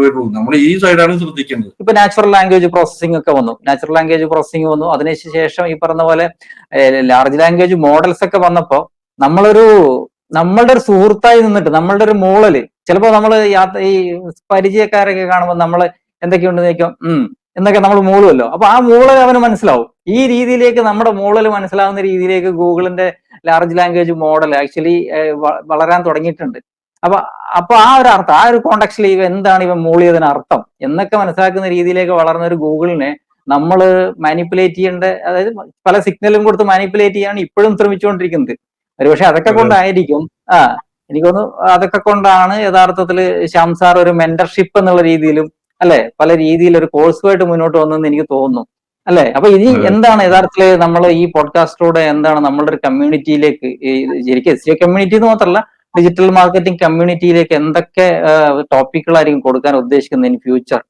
Speaker 2: വരുള്ളൂ. നമ്മൾ ഈ സൈഡാണ് ശ്രദ്ധിക്കേണ്ടത്.
Speaker 1: ഇപ്പൊ നാച്ചുറൽ ലാംഗ്വേജ് പ്രോസസ്സിംഗ് ഒക്കെ വന്നു. നാച്ചുറൽ ലാംഗ്വേജ് പ്രോസസ്സിംഗ് വന്നു. അതിനുശേഷം ഈ പറഞ്ഞ പോലെ ലാർജ് ലാംഗ്വേജ് മോഡൽസ് ഒക്കെ വന്നപ്പോ നമ്മളൊരു നമ്മളുടെ ഒരു സുഹൃത്തായി നിന്നിട്ട് നമ്മളുടെ ഒരു മൂളല് ചിലപ്പോ നമ്മൾ ഈ പരിചയക്കാരൊക്കെ കാണുമ്പോൾ നമ്മൾ എന്തൊക്കെയുണ്ട് ചോദിക്കും എന്നൊക്കെ നമ്മൾ മൂളുമല്ലോ. അപ്പൊ ആ മൂളൽ അവന് മനസ്സിലാവും. ഈ രീതിയിലേക്ക് നമ്മുടെ മൂളൽ മനസ്സിലാവുന്ന രീതിയിലേക്ക് ഗൂഗിളിന്റെ ലാർജ് ലാംഗ്വേജ് മോഡൽ ആക്ച്വലി വളരാൻ തുടങ്ങിയിട്ടുണ്ട്. അപ്പൊ അപ്പൊ ആ ഒരു അർത്ഥം, ആ ഒരു കോണ്ടക്സ്റ്റിൽ ഇവ എന്താണ് ഇവ മൂളിയതിന് അർത്ഥം എന്നൊക്കെ മനസ്സിലാക്കുന്ന രീതിയിലേക്ക് വളർന്ന ഒരു ഗൂഗിളിനെ നമ്മൾ മാനിപ്പുലേറ്റ് ചെയ്യേണ്ട, അതായത് പല സിഗ്നലും കൊടുത്ത് മാനിപ്പുലേറ്റ് ചെയ്യാണ് ഇപ്പോഴും ശ്രമിച്ചുകൊണ്ടിരിക്കുന്നത്. ഒരുപക്ഷെ അതൊക്കെ കൊണ്ടായിരിക്കും എനിക്ക് തോന്നുന്നു അതൊക്കെ കൊണ്ടാണ് യഥാർത്ഥത്തിൽ ശ്യാം സാർ ഒരു മെന്റർഷിപ്പ് എന്നുള്ള രീതിയിലും അല്ലെ പല രീതിയിൽ ഒരു കോഴ്സുമായിട്ട് മുന്നോട്ട് വന്നെന്ന് എനിക്ക് തോന്നുന്നു അല്ലെ. അപ്പൊ ഇനി എന്താണ് യഥാർത്ഥത്തില് നമ്മൾ ഈ പോഡ്കാസ്റ്റിലൂടെ എന്താണ് നമ്മളുടെ ഒരു കമ്മ്യൂണിറ്റിയിലേക്ക്, ശരിക്കും SEO കമ്മ്യൂണിറ്റി എന്ന് മാത്രമല്ല ഡിജിറ്റൽ മാർക്കറ്റിംഗ് കമ്മ്യൂണിറ്റിയിലേക്ക് എന്തൊക്കെ ടോപ്പിക്കുകളായിരിക്കും കൊടുക്കാൻ ഉദ്ദേശിക്കുന്നത് ഇൻ ഫ്യൂച്ചർ?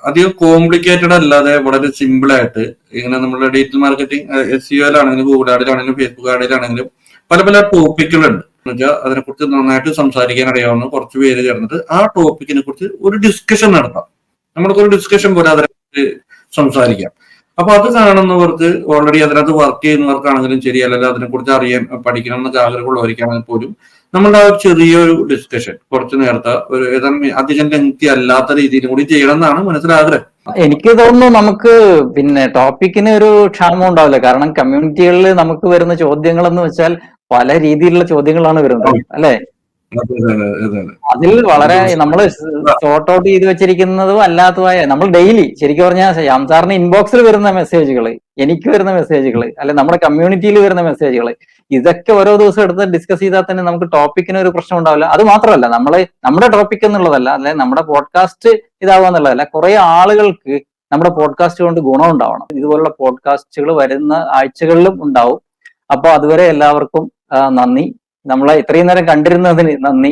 Speaker 2: അധികം കോംപ്ലിക്കേറ്റഡ് അല്ലാതെ വളരെ സിമ്പിൾ ആയിട്ട് ഇങ്ങനെ നമ്മുടെ ഡിജിറ്റൽ മാർക്കറ്റിംഗ് SEOയിലാണെങ്കിലും ഗൂഗിൾ ആഡിലാണെങ്കിലും ഫേസ്ബുക്ക് ആഡിലാണെങ്കിലും പല പല ടോപ്പിക്കുകളുണ്ട്. എന്നുവെച്ചാൽ അതിനെക്കുറിച്ച് നന്നായിട്ട് സംസാരിക്കാൻ അറിയാവുന്ന കുറച്ച് പേര് ചേർന്നിട്ട് ആ ടോപ്പിക്കിനെ കുറിച്ച് ഒരു ഡിസ്കഷൻ നടത്താം. നമ്മൾക്കൊരു ഡിസ്കഷൻ പോലെ അതിനെക്കുറിച്ച് സംസാരിക്കാം. അപ്പൊ അത് കാണുന്നവർക്ക്, ഓൾറെഡി അതിനകത്ത് വർക്ക് ചെയ്യുന്നവർക്കാണെങ്കിലും ശരി, അല്ലെങ്കിൽ അതിനെക്കുറിച്ച് അറിയാൻ പഠിക്കണം എന്നൊക്കെ ആഗ്രഹമുള്ളവർക്കാണെങ്കിൽ പോലും നമ്മളുടെ ആ ഒരു ചെറിയൊരു ഡിസ്കഷൻ കുറച്ച് നേരത്തെ ഒരു ഏതാണ്ട് അധികം ലെങ്തി അല്ലാത്ത രീതിയിൽ കൂടി ചെയ്യണം എന്നാണ് മനസ്സിലാഗ്രഹം.
Speaker 1: എനിക്ക് തോന്നുന്നു നമുക്ക് പിന്നെ ടോപ്പിക്കിന് ഒരു ക്ഷാമം ഉണ്ടാവില്ല. കാരണം കമ്മ്യൂണിറ്റികളിൽ നമുക്ക് വരുന്ന ചോദ്യങ്ങൾ എന്ന് വെച്ചാൽ പല രീതിയിലുള്ള ചോദ്യങ്ങളാണ് വരുന്നത് അല്ലെ. അതിൽ വളരെ നമ്മൾ സോർട്ട് ഔട്ട് ചെയ്ത് വെച്ചിരിക്കുന്നതും അല്ലാത്തതായ നമ്മൾ ഡെയിലി ശരിക്കും പറഞ്ഞാൽ ശ്യാം സാറിന് ഇൻബോക്സിൽ വരുന്ന മെസ്സേജുകൾ, എനിക്ക് വരുന്ന മെസ്സേജുകൾ, അല്ലെ നമ്മുടെ കമ്മ്യൂണിറ്റിയിൽ വരുന്ന മെസ്സേജുകൾ, ഇതൊക്കെ ഓരോ ദിവസം എടുത്ത് ഡിസ്കസ് ചെയ്താൽ തന്നെ നമുക്ക് ടോപ്പിക്കിന് ഒരു പ്രശ്നം ഉണ്ടാവില്ല. അത് മാത്രമല്ല നമ്മുടെ ടോപ്പിക് എന്നുള്ളതല്ല, അല്ലെ നമ്മുടെ പോഡ്കാസ്റ്റ് ഇതാവുക എന്നുള്ളതല്ല, കുറെ ആളുകൾക്ക് നമ്മുടെ പോഡ്കാസ്റ്റ് കൊണ്ട് ഗുണം ഉണ്ടാവണം. ഇതുപോലുള്ള പോഡ്കാസ്റ്റുകൾ വരുന്ന ആഴ്ചകളിലും ഉണ്ടാവും. അപ്പൊ അതുവരെ എല്ലാവർക്കും നന്ദി. നമ്മളെ ഇത്രയും നേരം കണ്ടിരുന്നതിന് നന്ദി.